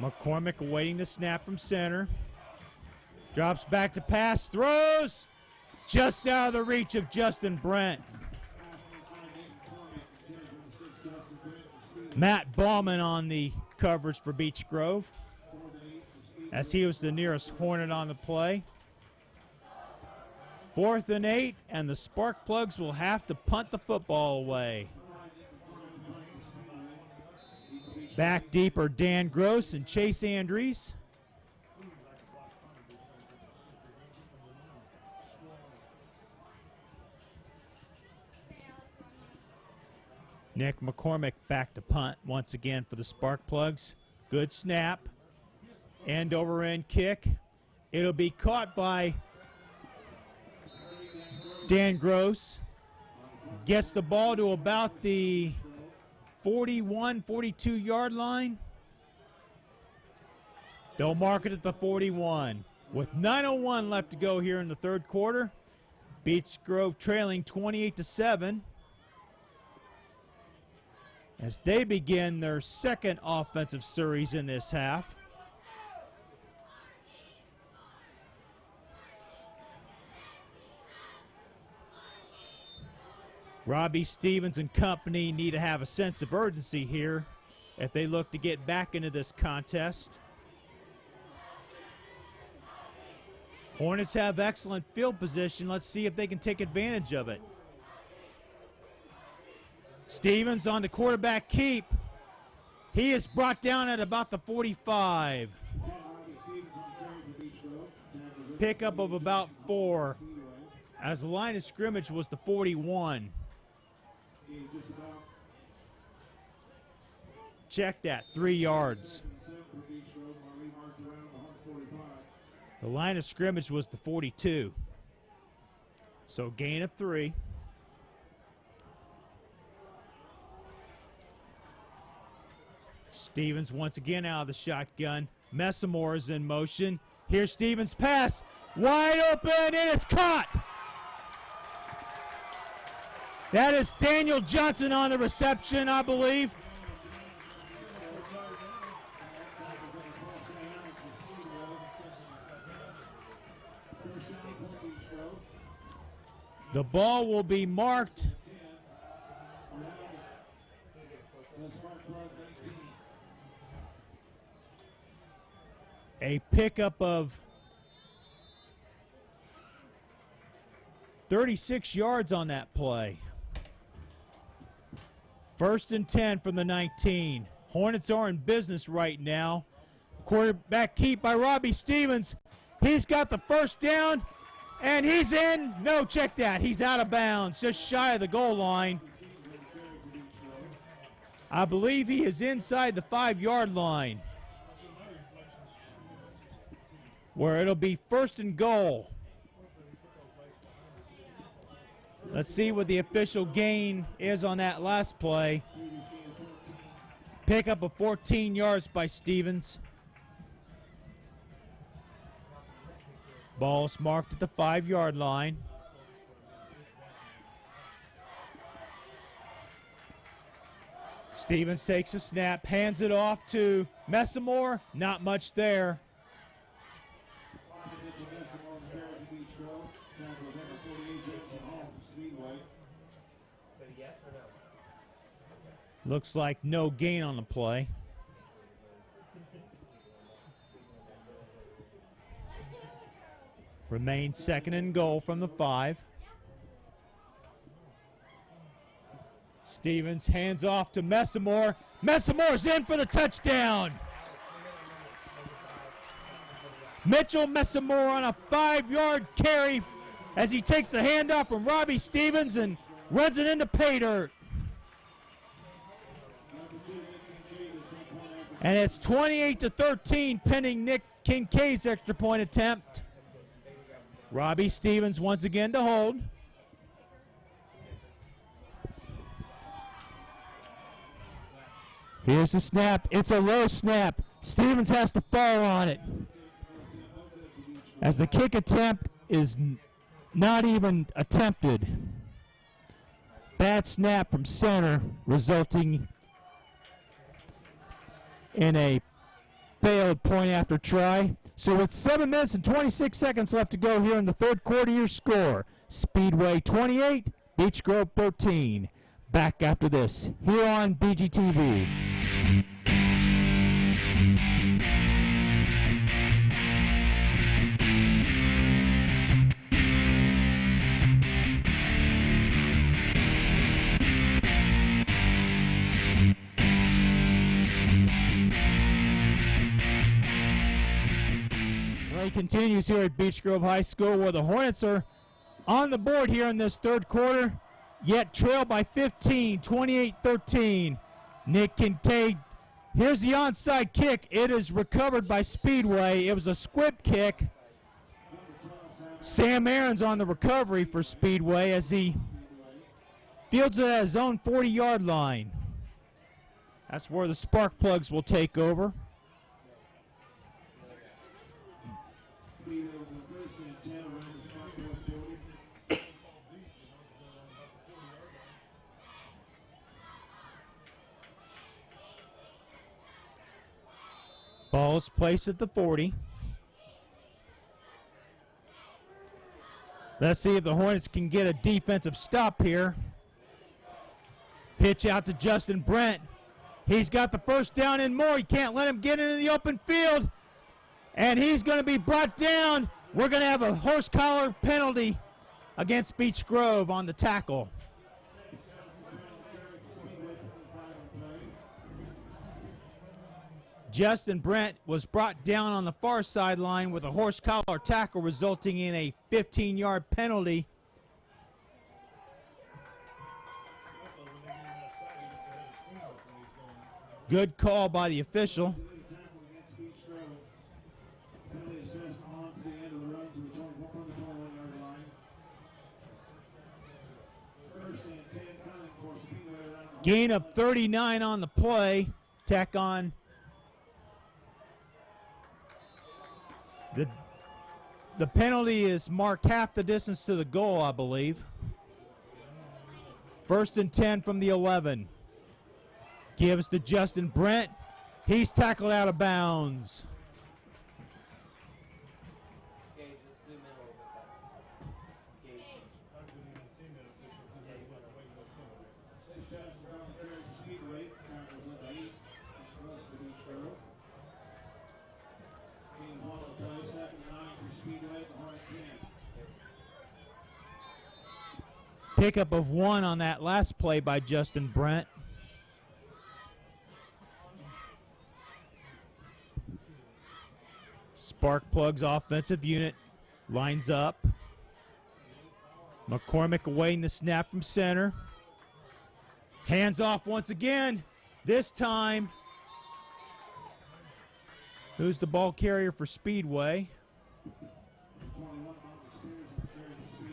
McCormick awaiting the snap from center. Drops back to pass, throws just out of the reach of Justin Brent. Matt Bauman on the coverage for Beech Grove, as he was the nearest Hornet on the play. 4th and 8, and the Sparkplugs will have to punt the football away. Back deep are Dan Gross and Chase Andrews. Nick McCormick back to punt once again for the Sparkplugs. Good snap. End over end kick. It'll be caught by Dan Gross. Gets the ball to about the 41, 42-yard line. They'll mark it at the 41. With 9:01 left to go here in the third quarter, Beech Grove trailing 28-7 as they begin their second offensive series in this half. Robbie Stevens and company need to have a sense of urgency here if they look to get back into this contest. Hornets have excellent field position. Let's see if they can take advantage of it. Stevens on the quarterback keep. He is brought down at about the 45. Pickup of about 4, as the line of scrimmage was the 41. Check that, 3 yards. The line of scrimmage was the 42. So gain of 3. Stevens once again out of the shotgun. Messamore is in motion. Here's Stevens' pass. Wide open, and it's caught. That is Daniel Johnson on the reception, I believe. The ball will be marked. A pickup of 36 yards on that play. 1st and 10 from the 19. Hornets are in business right now. Quarterback keep by Robbie Stevens. He's got the first down, and he's in. No, check that. He's out of bounds, just shy of the goal line. I believe he is inside the 5-yard line, where it'll be 1st and goal. Let's see what the official gain is on that last play. Pickup of 14 yards by Stevens. Ball's marked at the 5-yard line. Stevens takes a snap, hands it off to Messamore. Not much there. Looks like no gain on the play. Remains 2nd and goal from the 5. Stevens hands off to Messamore. Messamore's in for the touchdown. Mitchell Messamore on a 5-yard carry as he takes the handoff from Robbie Stevens and runs it into pay dirt. And it's 28-13 pending Nick Kincaid's extra point attempt. Robbie Stevens once again to hold. Here's the snap. It's a low snap. Stevens has to fall on it. As the kick attempt is not even attempted. Bad snap from center, resulting in a failed point after try. So with 7 minutes and 26 seconds left to go here in the third quarter, your score, Speedway 28, Beech Grove 13. Back after this, here on BGTV. Play continues here at Beech Grove High School, where the Hornets are on the board here in this third quarter, yet trail by 15, 28-13. Nick Kincaid, here's the onside kick. It is recovered by Speedway. It was a squib kick. Sam Aaron's on the recovery for Speedway as he fields it at his own 40-yard line. That's where the Sparkplugs will take over. Ball is placed at the 40. Let's see if the Hornets can get a defensive stop here. Pitch out to Justin Brent. He's got the first down and more. He can't let him get into the open field. And he's going to be brought down. We're going to have a horse collar penalty against Beech Grove on the tackle. Justin Brent was brought down on the far sideline with a horse collar tackle, resulting in a 15-yard penalty. Good call by the official. Gain of 39 on the play. Tack on. The penalty is marked half the distance to the goal, I believe. 1st and 10 from the 11. Gives to Justin Brent. He's tackled out of bounds. Pickup of 1 on that last play by Justin Brent. Sparkplugs offensive unit lines up. McCormick awaiting the snap from center. Hands off once again. This time, who's the ball carrier for Speedway?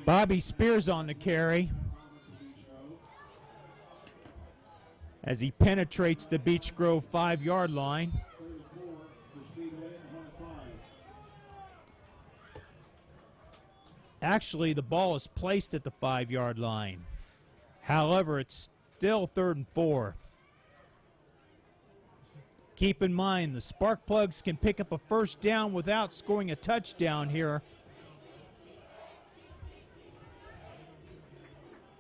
Bobby Spears on the carry as he penetrates the Beech Grove 5-yard line. Actually, the ball is placed at the 5-yard line. However, it's still 3rd and 4. Keep in mind, the Sparkplugs can pick up a first down without scoring a touchdown here.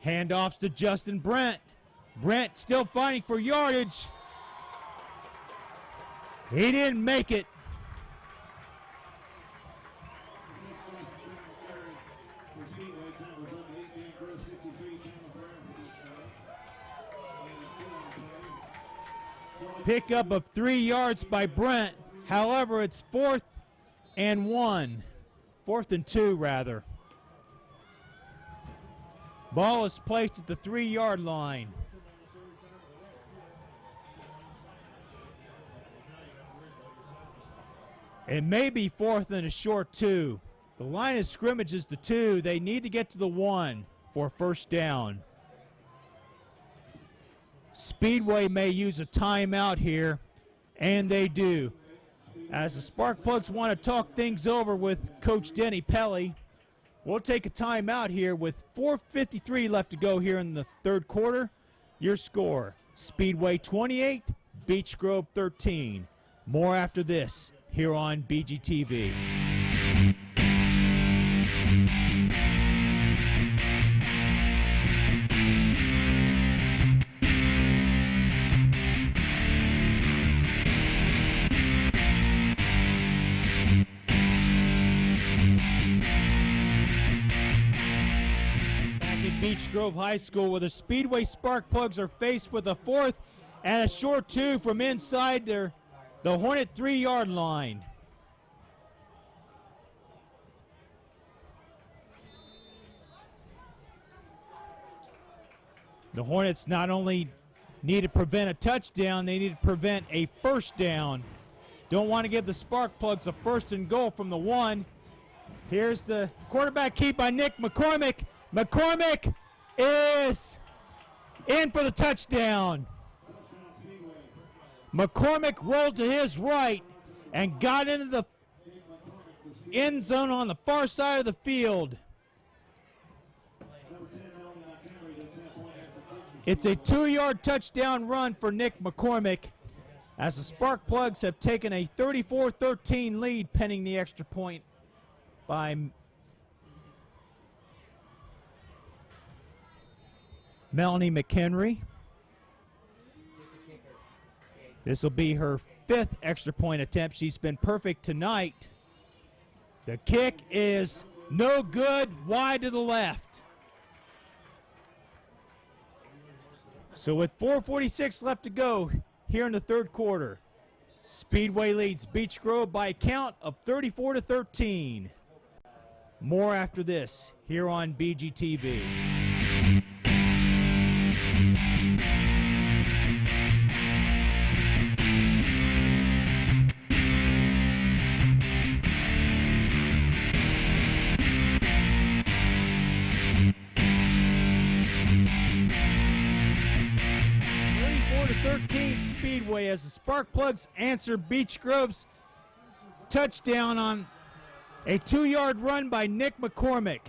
Handoffs to Justin Brent. Brent still fighting for yardage. He didn't make it. Pickup of 3 yards by Brent. However, it's 4th and 1. 4th and 2, rather. Ball is placed at the 3-yard line. It may be 4th and a short 2. The line of scrimmage is the 2. They need to get to the 1 for first down. Speedway may use a timeout here, and they do. As the Sparkplugs want to talk things over with Coach Denny Pelly, we'll take a timeout here with 4:53 left to go here in the third quarter. Your score, Speedway 28, Beech Grove 13. More after this here on BGTV. Beech Grove High School, where the Speedway Sparkplugs are faced with a 4th and a short 2 from inside the Hornet 3-yard line. The Hornets not only need to prevent a touchdown, they need to prevent a first down. Don't want to give the Sparkplugs a 1st and goal from the 1. Here's the quarterback keep by Nick McCormick. McCormick is in for the touchdown. McCormick rolled to his right and got into the end zone on the far side of the field. It's a 2-yard touchdown run for Nick McCormick as the Sparkplugs have taken a 34-13 lead pending the extra point by Melanie McHenry. This will be her 5th extra point attempt. She's been perfect tonight. The kick is no good, wide to the left. So with 4:46 left to go here in the third quarter, Speedway leads Beech Grove by a count of 34-13. More after this here on BGTV. 13 Speedway as the Sparkplugs answer Beech Grove's touchdown on a 2-yard run by Nick McCormick.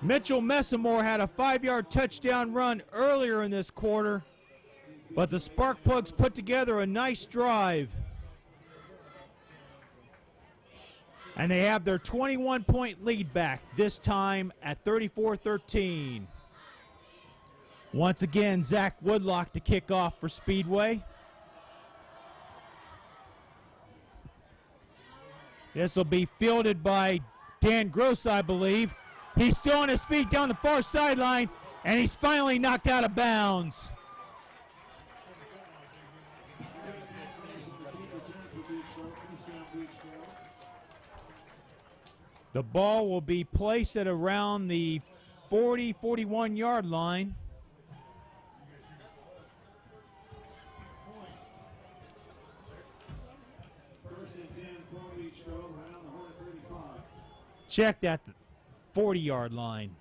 Mitchell Messamore had a 5-yard touchdown run earlier in this quarter, but the Sparkplugs put together a nice drive. And they have their 21-point lead back, this time at 34-13. Once again, Zach Woodlock to kick off for Speedway. This will be fielded by Dan Gross, I believe. He's still on his feet down the far sideline, and he's finally knocked out of bounds. The ball will be placed at around the 40-41 yard line. Checked at the 40-yard line.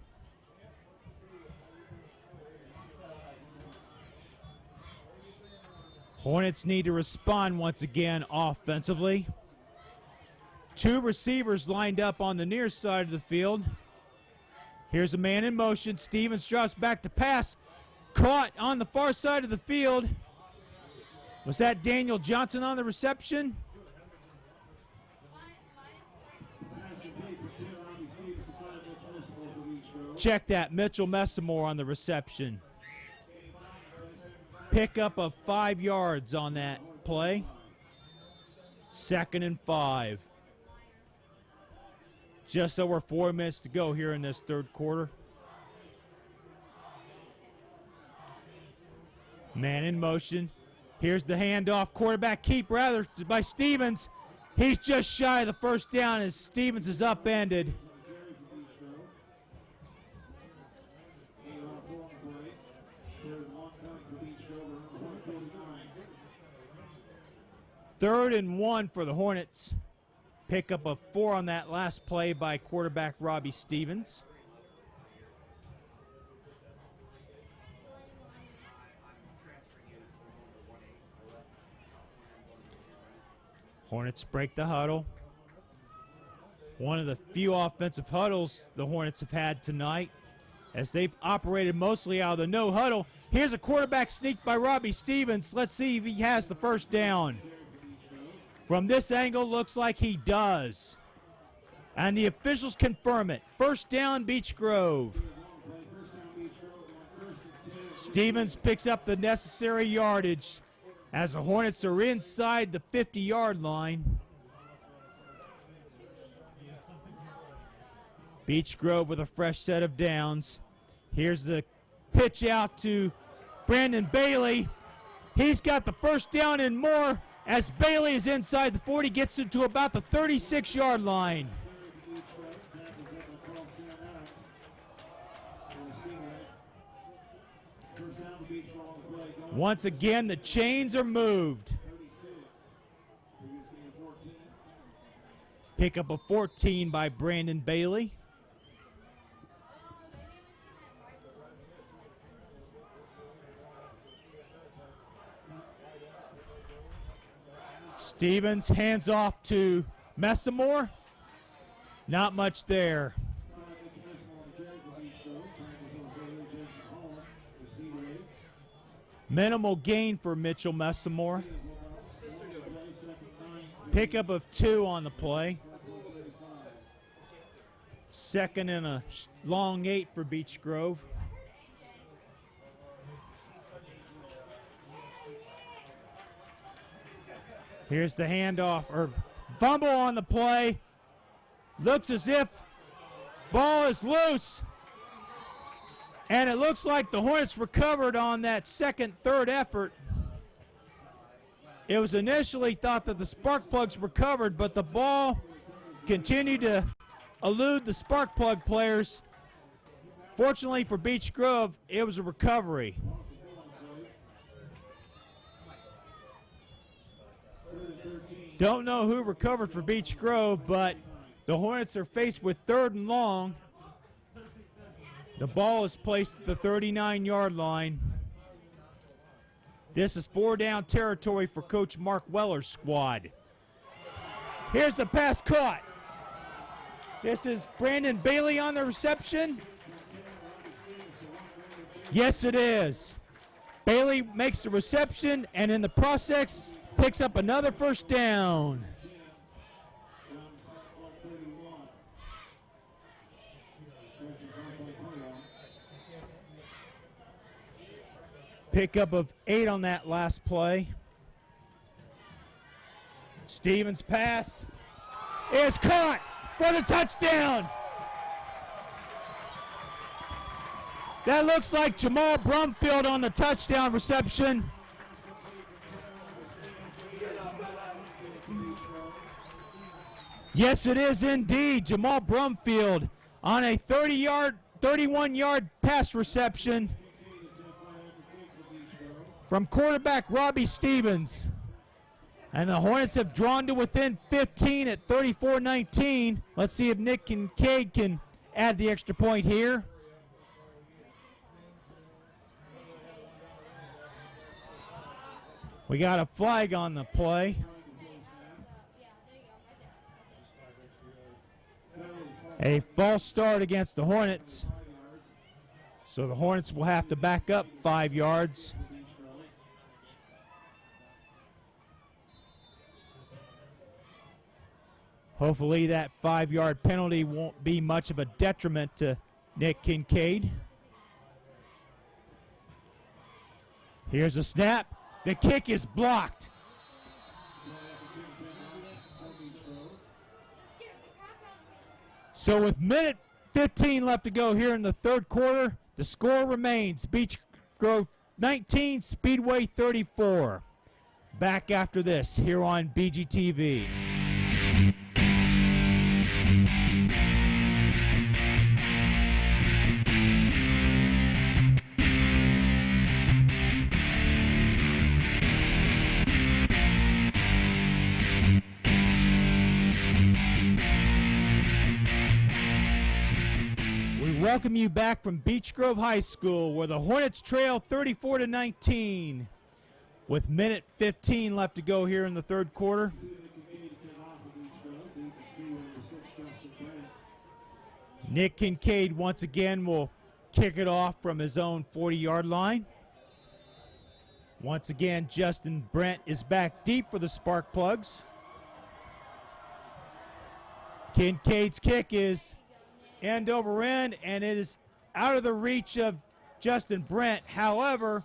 Hornets need to respond once again offensively. 2 receivers lined up on the near side of the field. Here's a man in motion. Stevens drops back to pass. Caught on the far side of the field. Was that Daniel Johnson on the reception? Check that, Mitchell Messamore on the reception. Pickup of 5 yards on that play. 2nd and 5. Just over 4 minutes to go here in this third quarter. Man in motion. Here's the handoff. Quarterback keep rather by Stevens. He's just shy of the first down as Stevens is upended. Third and 1 for the Hornets. Pickup of 4 on that last play by quarterback Robbie Stevens. Hornets break the huddle. One of the few offensive huddles the Hornets have had tonight, as they've operated mostly out of the no huddle. Here's a quarterback sneak by Robbie Stevens. Let's see if he has the first down. From this angle, looks like he does. And the officials confirm it. First down, Beech Grove. Stevens picks up the necessary yardage as the Hornets are inside the 50-yard line. Beech Grove with a fresh set of downs. Here's the pitch out to Brandon Bailey. He's got the first down and more as Bailey is inside the 40, gets it to about the 36-yard line. Once again, the chains are moved. Pickup of 14 by Brandon Bailey. Stevens hands off to Messamore. Not much there. Minimal gain for Mitchell Messamore. Pickup of 2 on the play. Second and a long 8 for Beech Grove. Here's the handoff, or fumble on the play. Looks as if ball is loose. And it looks like the Hornets recovered on that second, third effort. It was initially thought that the Sparkplugs recovered, but the ball continued to elude the Sparkplug players. Fortunately for Beech Grove, it was a recovery. Don't know who recovered for Beech Grove, but the Hornets are faced with 3rd and long. The ball is placed at the 39-yard line. This is 4-down territory for Coach Mark Weller's squad. Here's the pass caught. This is Brandon Bailey on the reception. Yes, it is. Bailey makes the reception, and in the process, picks up another first down. Pickup of 8 on that last play. Stevens' pass is caught for the touchdown. That looks like Jamal Brumfield on the touchdown reception. Yes, it is indeed. Jamal Brumfield on a 31-yard pass reception from quarterback Robbie Stevens. And the Hornets have drawn to within 15 at 34-19. Let's see if Nick Kincaid can add the extra point here. We got a flag on the play. A false start against the Hornets. So the Hornets will have to back up 5 yards. Hopefully that 5-yard penalty won't be much of a detriment to Nick Kincaid. Here's a snap. The kick is blocked. So with minute 15 left to go here in the third quarter, the score remains Beech Grove 19, Speedway 34. Back after this here on BGTV. Welcome you back from Beech Grove High School, where the Hornets trail 34-19 with minute 15 left to go here in the third quarter. Nick Kincaid once again will kick it off from his own 40-yard line. Once again, Justin Brent is back deep for the Sparkplugs. Kincaid's kick is end over end, and it is out of the reach of Justin Brent. However,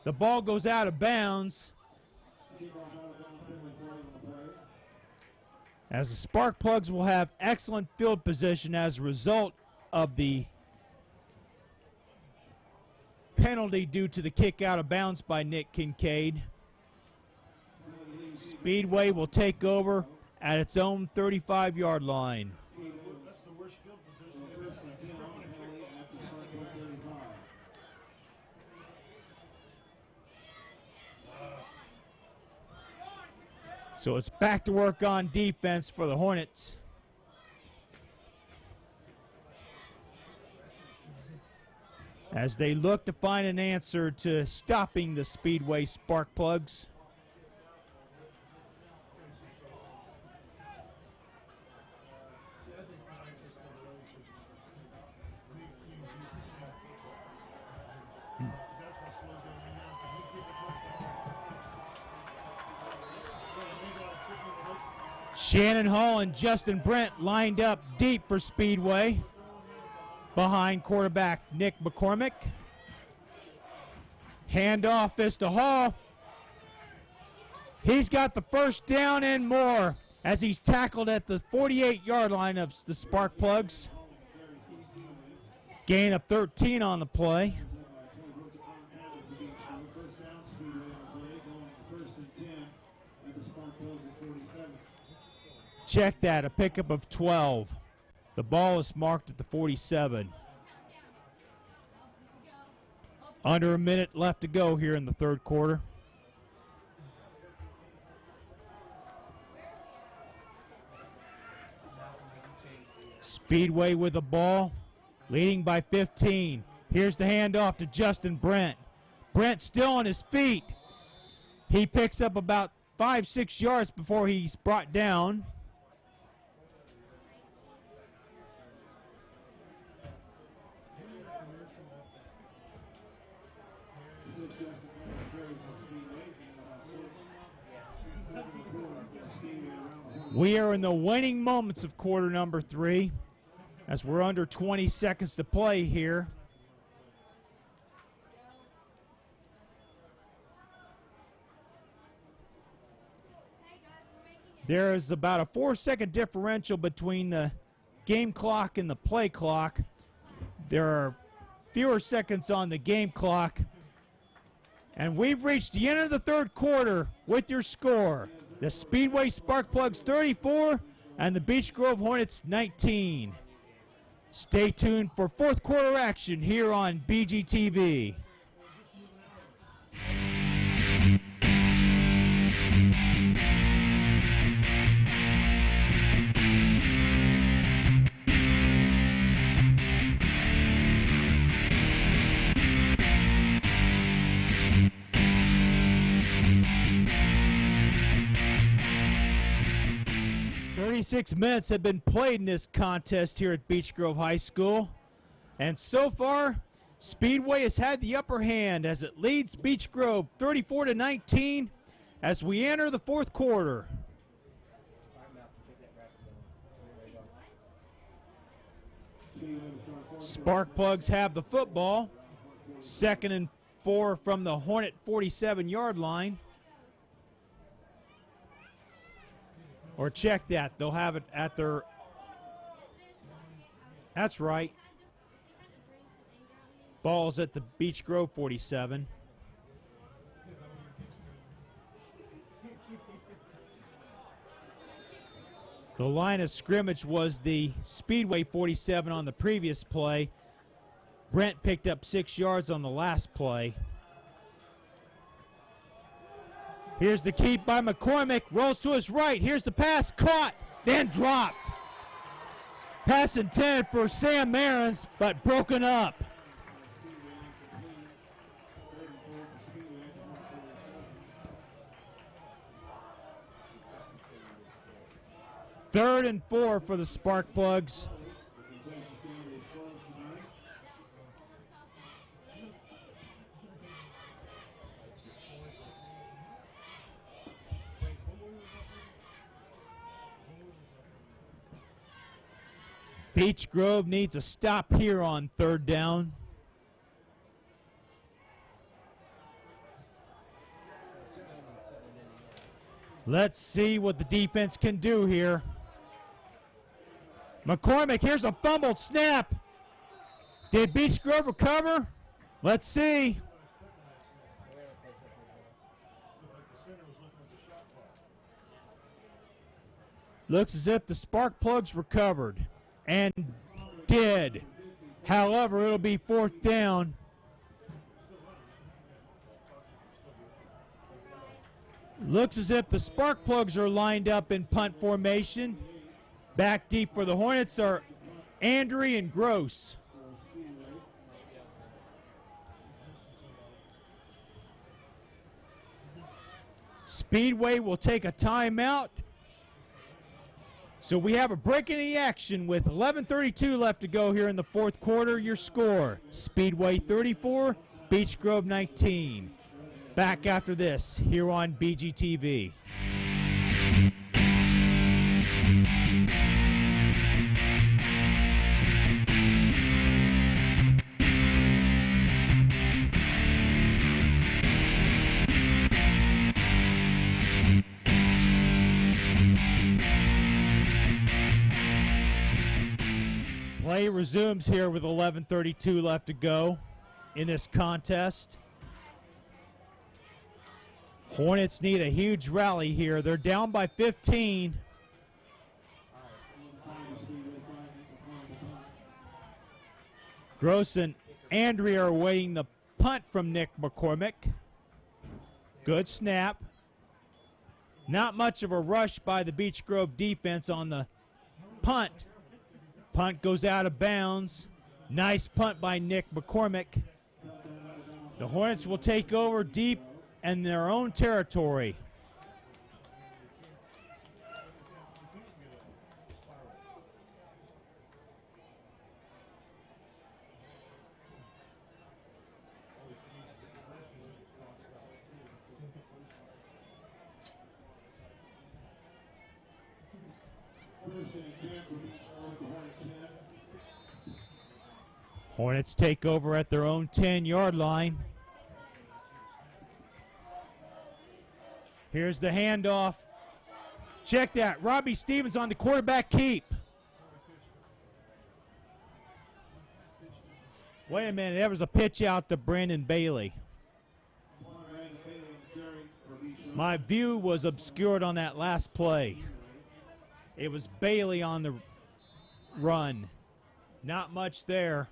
the ball goes out of bounds as the Sparkplugs will have excellent field position as a result of the penalty due to the kick out of bounds by Nick Kincaid. Speedway will take over at its own 35-yard line. So it's back to work on defense for the Hornets. As they look to find an answer to stopping the Speedway Sparkplugs. Shannon Hall and Justin Brent lined up deep for Speedway behind quarterback Nick McCormick. Handoff is to Hall. He's got the first down and more as he's tackled at the 48-yard line of the Sparkplugs. Gain of 13 on the play. Check that, a pickup of 12. The ball is marked at the 47. Under a minute left to go here in the third quarter. Speedway with the ball, leading by 15. Here's the handoff to Justin Brent. Brent still on his feet. He picks up about 5-6 yards before he's brought down. We are in the winning moments of quarter number 3 as we're under 20 seconds to play here. There is about a 4-second differential between the game clock and the play clock. There are fewer seconds on the game clock. And we've reached the end of the third quarter with your score. The Speedway Sparkplugs 34 and the Beech Grove Hornets 19. Stay tuned for fourth quarter action here on BGTV. 36 minutes have been played in this contest here at Beech Grove High School. And so far, Speedway has had the upper hand as it leads Beech Grove 34-19 as we enter the fourth quarter. Sparkplugs have the football. 2nd and 4 from the Hornet 47-yard line. Or check that. They'll have it at their... That's right. Ball's at the Beech Grove 47. The line of scrimmage was the Speedway 47 on the previous play. Brent picked up 6 yards on the last play. Here's the keep by McCormick. Rolls to his right. Here's the pass. Caught. Then dropped. Pass intended for Sam Aarons, but broken up. Third and 4 for the Sparkplugs. Beech Grove needs a stop here on third down. Let's see what the defense can do here. McCormick, here's a fumbled snap. Did Beech Grove recover? Let's see. Looks as if the Sparkplugs recovered. And did. However, it'll be fourth down. Looks as if the Sparkplugs are lined up in punt formation. Back deep for the Hornets are Andre and Gross. Speedway will take a timeout. So we have a break in the action with 11:32 left to go here in the fourth quarter. Your score, Speedway 34, Beech Grove 19. Back after this here on BGTV. Play resumes here with 11:32 left to go in this contest. Hornets need a huge rally here. They're down by 15. Gross and Andre are awaiting the punt from Nick McCormick. Good snap. Not much of a rush by the Beech Grove defense on the punt. Punt goes out of bounds. Nice punt by Nick McCormick. The Hornets will take over deep in their own territory. Hornets take over at their own 10-yard line. Here's the handoff. Check that. Robbie Stevens on the quarterback keep. Wait a minute. There was a pitch out to Brandon Bailey. My view was obscured on that last play. It was Bailey on the run. Not much there.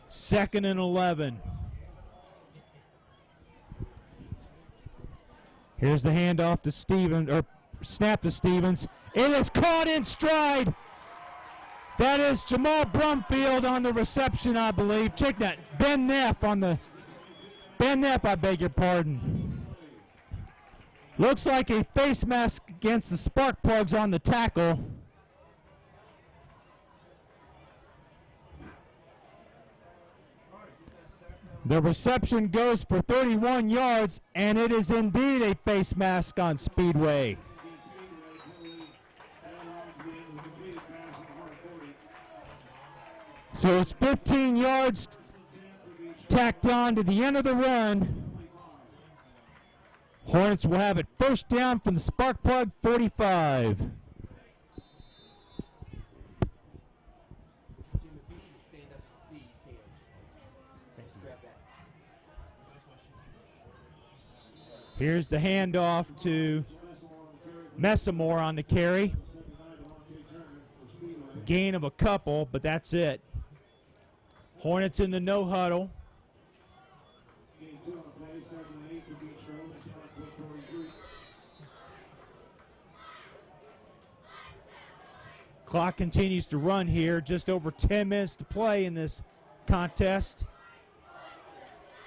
Second and 11. Here's the handoff to Stevens, or snap to Stevens. It is caught in stride. That is Jamal Brumfield on the reception, I believe. Check that. Ben Neff, I beg your pardon. Looks like a face mask against the Sparkplugs on the tackle. The reception goes for 31 yards, and it is indeed a face mask on Speedway. So it's 15 yards tacked on to the end of the run. Hornets will have it first down from the Sparkplug 45. Here's the handoff to Messamore on the carry. Gain of a couple, but that's it. Hornets in the no huddle. Clock continues to run here. Just over 10 minutes to play in this contest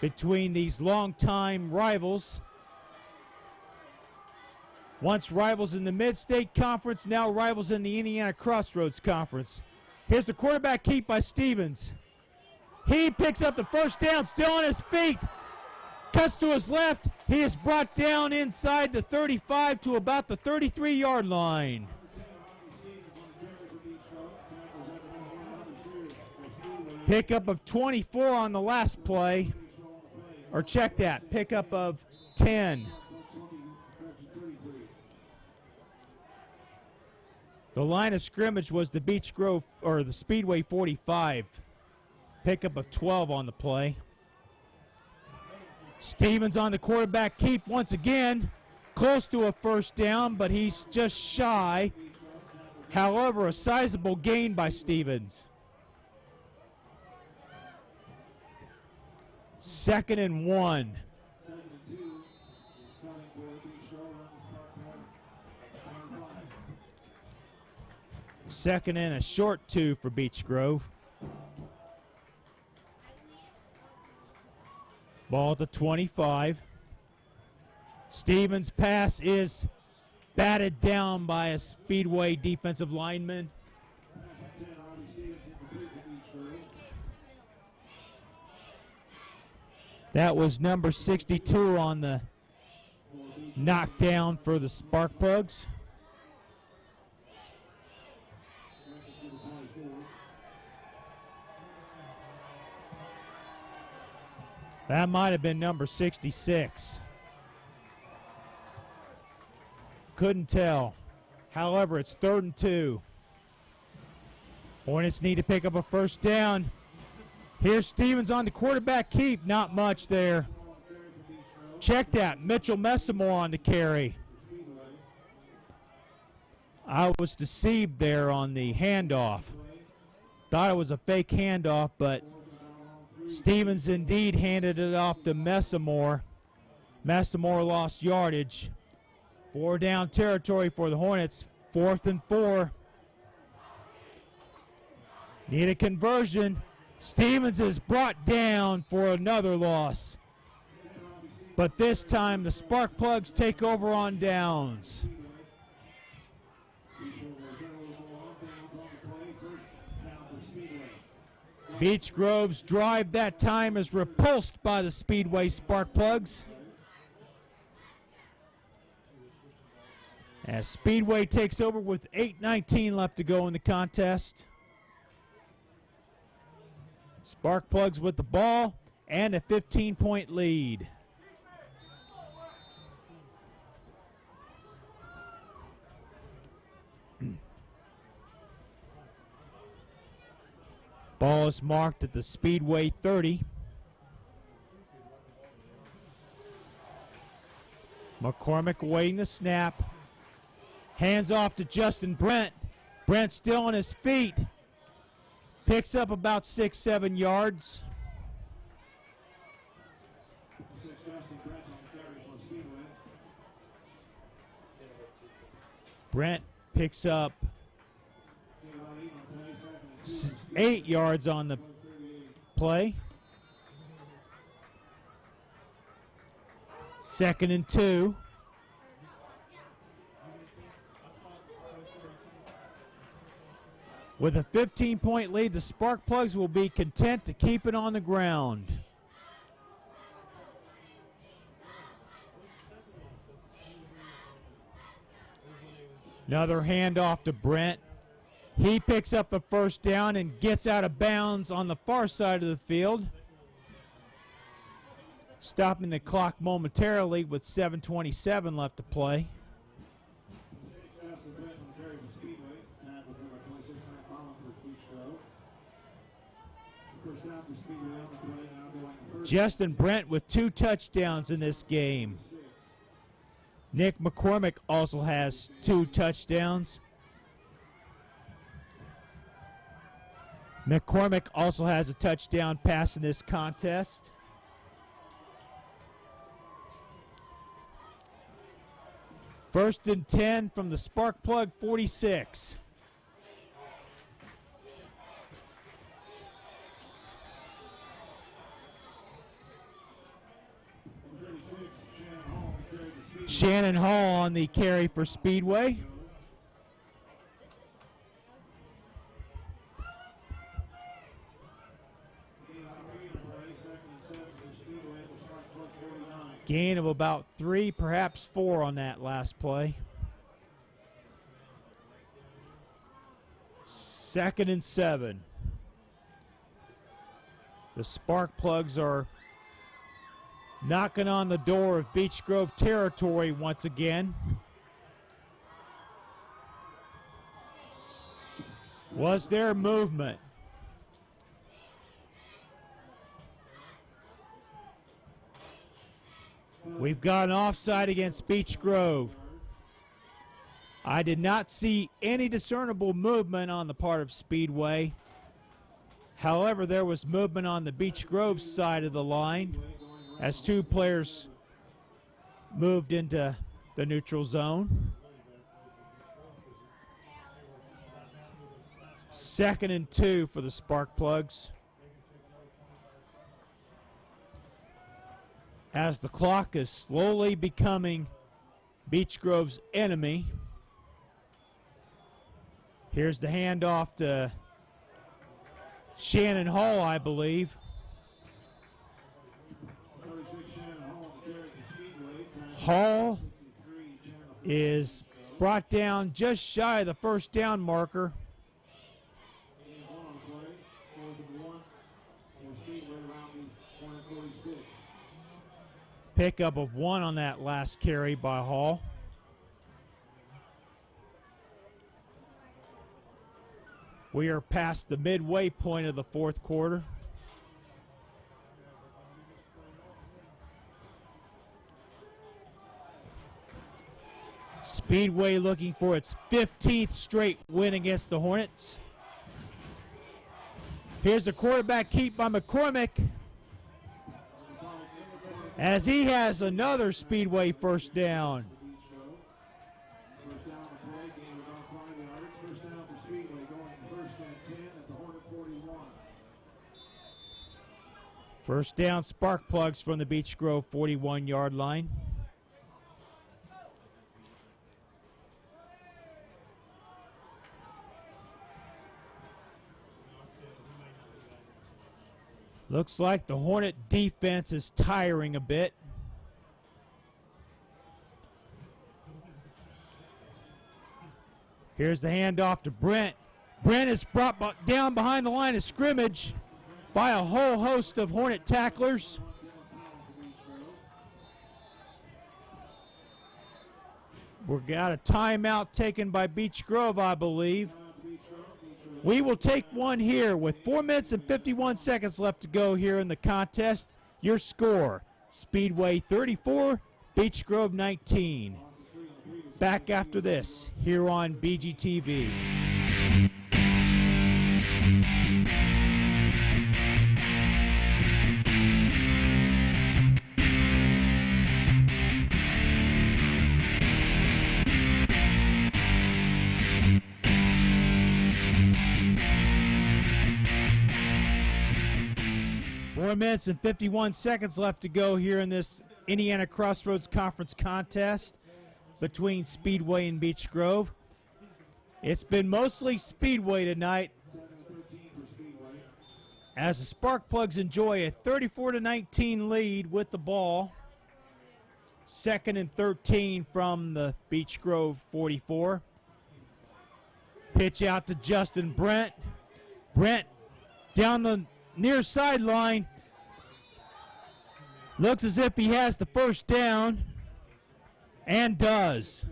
between these longtime rivals. Once rivals in the Mid-State Conference, now rivals in the Indiana Crossroads Conference. Here's the quarterback keep by Stevens. He picks up the first down, still on his feet. Cuts to his left. He is brought down inside the 35 to about the 33-yard line. Pickup of 24 on the last play. Or check that, pickup of 10. The line of scrimmage was the Beech Grove, or the Speedway 45. Pickup of 12 on the play. Stevens on the quarterback keep once again. Close to a first down, but he's just shy. However, a sizable gain by Stevens. 2nd and 1. Second and a short 2 for Beech Grove. Ball at the 25. Stevens' pass is batted down by a Speedway defensive lineman. That was number 62 on the knockdown for the Sparkplugs. That might have been number 66. Couldn't tell. However, it's 3rd and 2. Hornets need to pick up a first down. Here's Stevens on the quarterback keep. Not much there. Check that. Mitchell Messamore on the carry. I was deceived there on the handoff. Thought it was a fake handoff, but Stevens indeed handed it off to Messamore. Messamore lost yardage. 4 down territory for the Hornets. 4th and 4. Need a conversion. Stevens is brought down for another loss. But this time the Sparkplugs take over on downs. Beech Grove's drive that time is repulsed by the Speedway Sparkplugs. As Speedway takes over with 8:19 left to go in the contest. Sparkplugs with the ball and a 15-point lead. Ball is marked at the Speedway 30. McCormick awaiting the snap. Hands off to Justin Brent. Brent still on his feet. Picks up about 6-7 yards. Brent picks up 8 yards on the play. 2nd and 2. With a 15-point lead, the Sparkplugs will be content to keep it on the ground. Another handoff to Brent. He picks up the first down and gets out of bounds on the far side of the field. Stopping the clock momentarily with 7:27 left to play. Justin Brent with 2 touchdowns in this game. Nick McCormick also has 2 touchdowns. McCormick also has a touchdown pass in this contest. First and 10 from the Sparkplug 46. Shannon Hall on the carry for Speedway. Gain of about 3, perhaps 4 on that last play. 2nd and 7. The Sparkplugs are knocking on the door of Beech Grove territory once again. Was there movement? We've got an offside against Beech Grove. I did not see any discernible movement on the part of Speedway. However, there was movement on the Beech Grove side of the line as 2 players moved into the neutral zone. 2nd and 2 for the Sparkplugs. As the clock is slowly becoming Beech Grove's enemy. Here's the handoff to Shannon Hall, I believe. Hall is brought down just shy of the first down marker. Pickup of 1 on that last carry by Hall. We are past the midway point of the 4th quarter. Speedway looking for its 15th straight win against the Hornets. Here's the quarterback keep by McCormick, as he has another Speedway first down. First down, Sparkplugs from the Beech Grove 41-yard line. Looks like the Hornet defense is tiring a bit. Here's the handoff to Brent. Brent is brought down behind the line of scrimmage by a whole host of Hornet tacklers. We've got a timeout taken by Beech Grove, I believe. We will take one here with 4 minutes and 51 seconds left to go here in the contest. Your score, Speedway 34, Beech Grove 19. Back after this here on BGTV. 4 minutes and 51 seconds left to go here in this Indiana Crossroads Conference contest between Speedway and Beech Grove. It's been mostly Speedway tonight, as the Sparkplugs enjoy a 34-19 lead with the ball. 2nd and 13 from the Beech Grove 44. Pitch out to Justin Brent. Brent down the near sideline. Looks as if he has the first down, and does.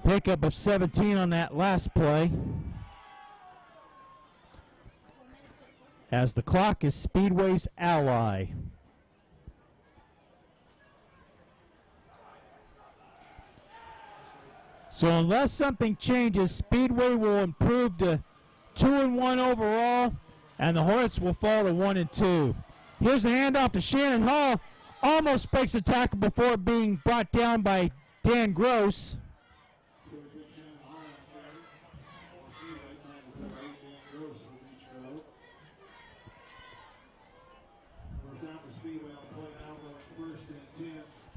Pickup of 17 on that last play. As the clock is Speedway's ally. So unless something changes, Speedway will improve to 2-1 overall, and the Hornets will fall to 1-2. Here's the handoff to Shannon Hall. Almost breaks a tackle before being brought down by Dan Gross.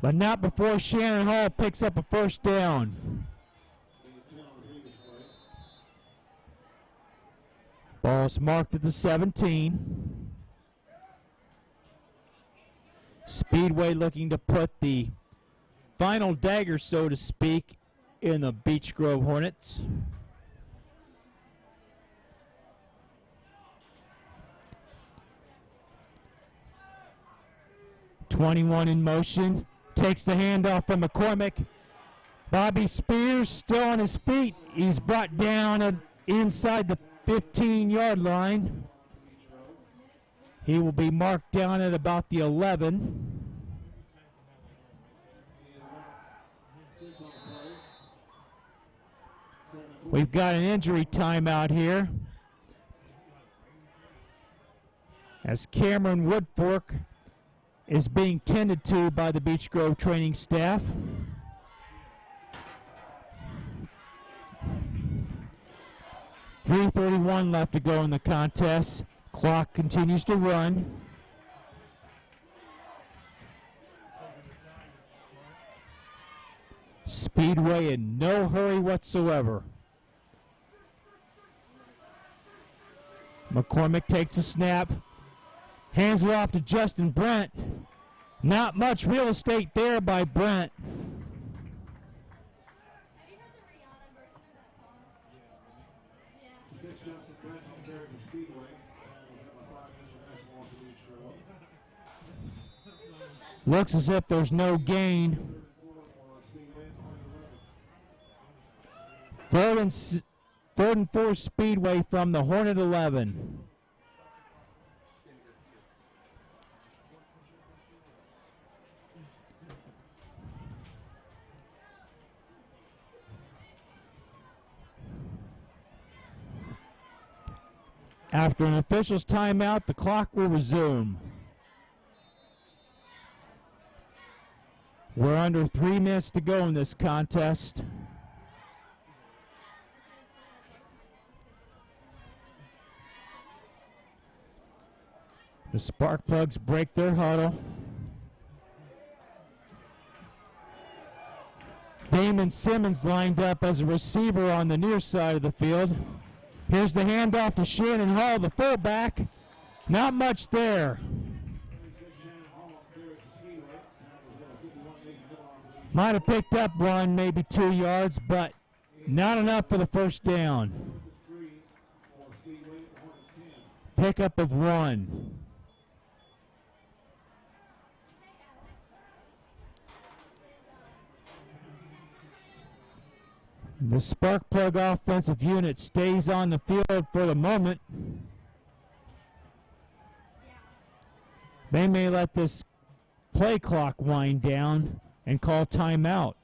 But not before Shannon Hall picks up a first down. Ball's marked at the 17. Speedway looking to put the final dagger, so to speak, in the Beech Grove Hornets. '21 in motion. Takes the handoff from McCormick. Bobby Spears still on his feet. He's brought down inside the 15-yard line. He will be marked down at about the 11. We've got an injury timeout here, as Cameron Woodfork is being tended to by the Beech Grove training staff. .331 left to go in the contest. Clock continues to run. Speedway in no hurry whatsoever. McCormick takes a snap. Hands it off to Justin Brent. Not much real estate there by Brent. Looks as if there's no gain. Third and 4 Speedway from the Hornet 11. After an official's timeout, the clock will resume. We're under 3 minutes to go in this contest. The Sparkplugs break their huddle. Damon Simmons lined up as a receiver on the near side of the field. Here's the handoff to Shannon Hall, the fullback. Not much there. Might have picked up 1, maybe 2 yards, but not enough for the first down. Pickup of 1. The Sparkplug offensive unit stays on the field for the moment. They may let this play clock wind down and call timeout.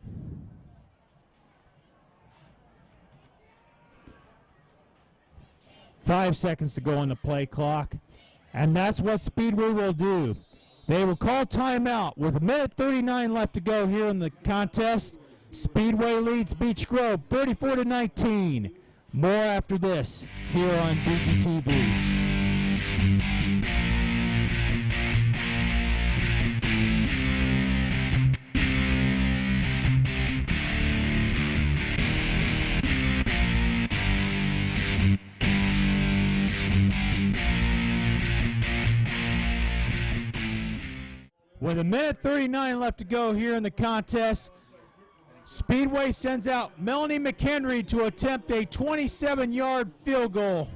Five seconds to go on the play clock, and that's what Speedway will do. They will call timeout with 1:39 left to go here in the contest. Speedway leads Beech Grove 34-19. More after this here on BGTV. With 1:39 left to go here in the contest, Speedway sends out Melanie McHenry to attempt a 27-yard field goal.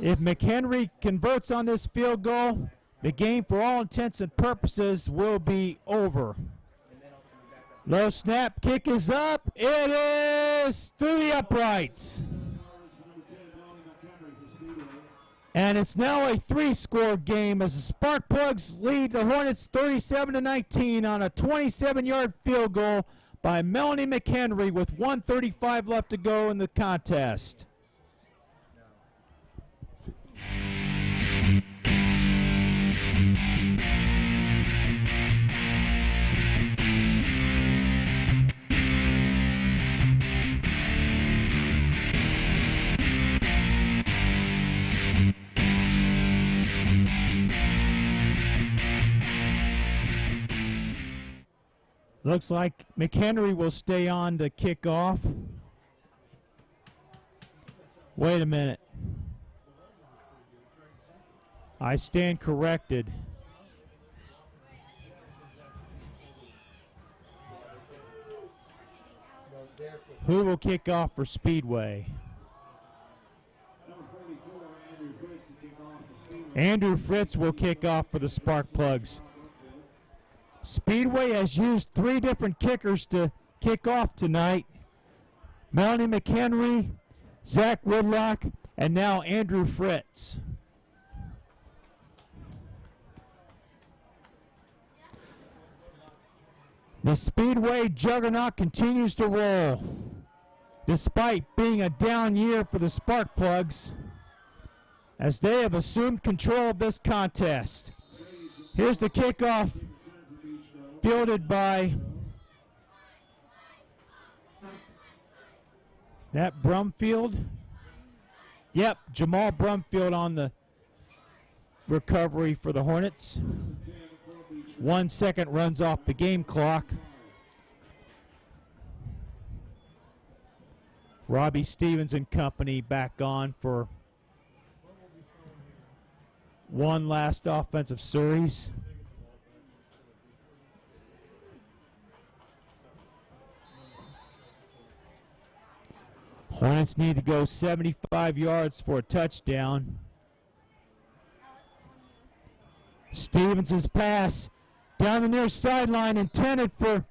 If McHenry converts on this field goal, the game for all intents and purposes will be over. Low snap, kick is up. It is through the uprights. And it's now a 3-score game as the Sparkplugs lead the Hornets 37-19 on a 27-yard field goal by Melanie McHenry with 1:35 left to go in the contest. Looks like McHenry will stay on to kick off. Wait a minute. I stand corrected. Who will kick off for Speedway? Andrew Fritz will kick off for the Sparkplugs. Speedway has used 3 different kickers to kick off tonight. Melanie McHenry, Zach Woodlock, and now Andrew Fritz. The Speedway juggernaut continues to roll, despite being a down year for the Sparkplugs, as they have assumed control of this contest. Here's the kickoff, fielded by that Brumfield. Yep, Jamal Brumfield on the recovery for the Hornets. 1 second runs off the game clock. Robbie Stevens and company back on for one last offensive series. Hornets need to go 75 yards for a touchdown. Stevens' pass down the near sideline intended for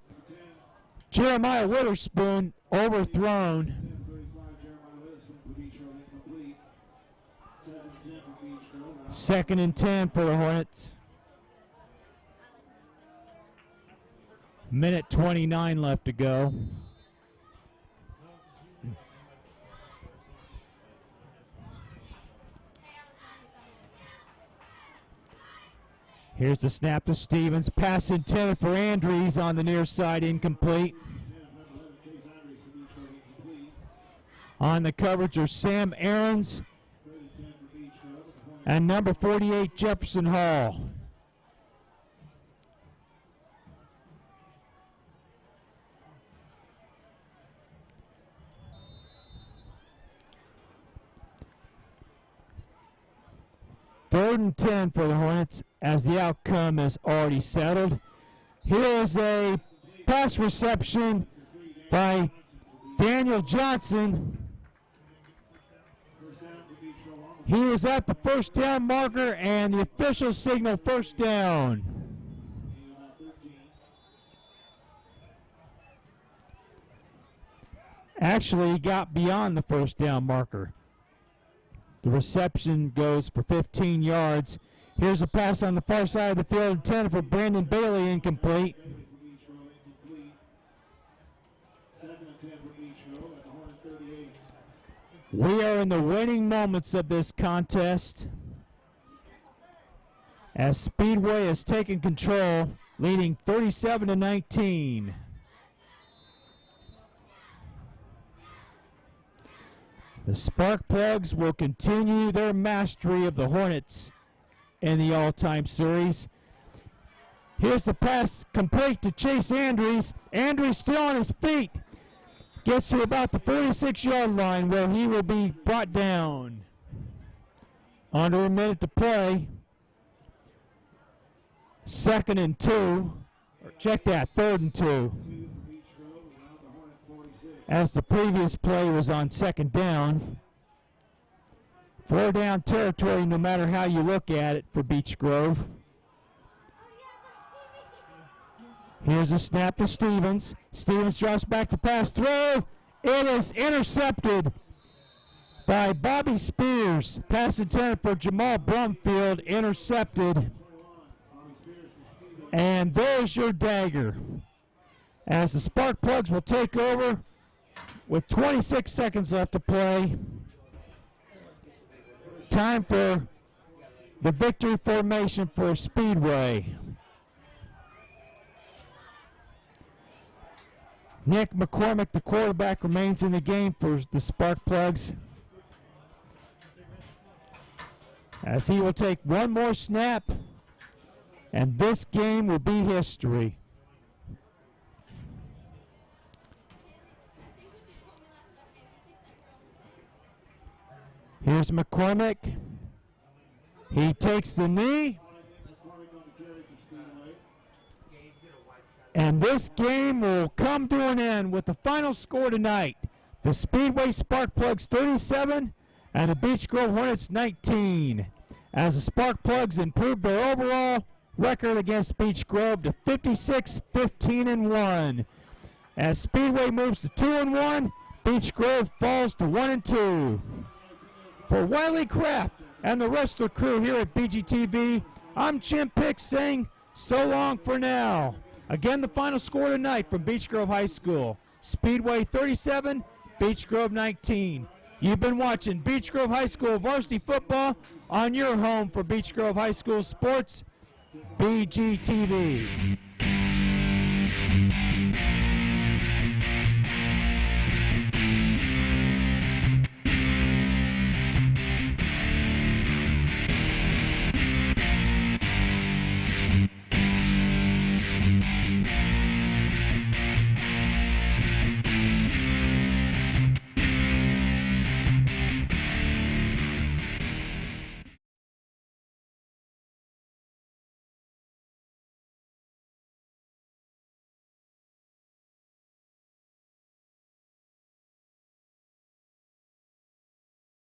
Jeremiah Witherspoon, overthrown. 2nd and 10 for the Hornets. Minute 29 left to go. Here's the snap to Stevens. Pass intended for Andrews on the near side, incomplete. On the coverage are Sam Aarons and number 48, Jefferson Hall. Third and 10 for the Hornets as the outcome is already settled. Here is a pass reception by Daniel Johnson. He was at the first down marker and the official signal first down. Actually, he got beyond the first down marker. The reception goes for 15 yards. Here's a pass on the far side of the field intended for Brandon Bailey, incomplete. We are in the winning moments of this contest as Speedway has taken control, leading 37-19. The Sparkplugs will continue their mastery of the Hornets in the all-time series. Here's the pass complete to Chase Andrews. Andrews still on his feet. Gets to about the 46-yard line where he will be brought down. Under a minute to play. 2nd and 2. Check that, 3rd and 2. as the previous play was on second down. 4 down territory no matter how you look at it for Beech Grove. Here's a snap to Stevens. Stevens drops back to pass throw. It is intercepted by Bobby Spears. Pass intended for Jamal Brumfield, intercepted. And there's your dagger. As the Sparkplugs will take over with 26 seconds left to play. Time for the victory formation for Speedway. Nick McCormick, the quarterback, remains in the game for the Sparkplugs, as he will take one more snap, and this game will be history. Here's McCormick. He takes the knee. And this game will come to an end with the final score tonight. The Speedway Sparkplugs 37 and the Beech Grove Hornets 19. As the Sparkplugs improve their overall record against Beech Grove to 56-15-1. As Speedway moves to 2-1, Beech Grove falls to 1-2. For Wiley Kraft and the rest of the crew here at BGTV, I'm Jim Pick saying so long for now. Again, the final score tonight from Beech Grove High School. Speedway 37, Beech Grove 19. You've been watching Beech Grove High School varsity football on your home for Beech Grove High School sports, BGTV.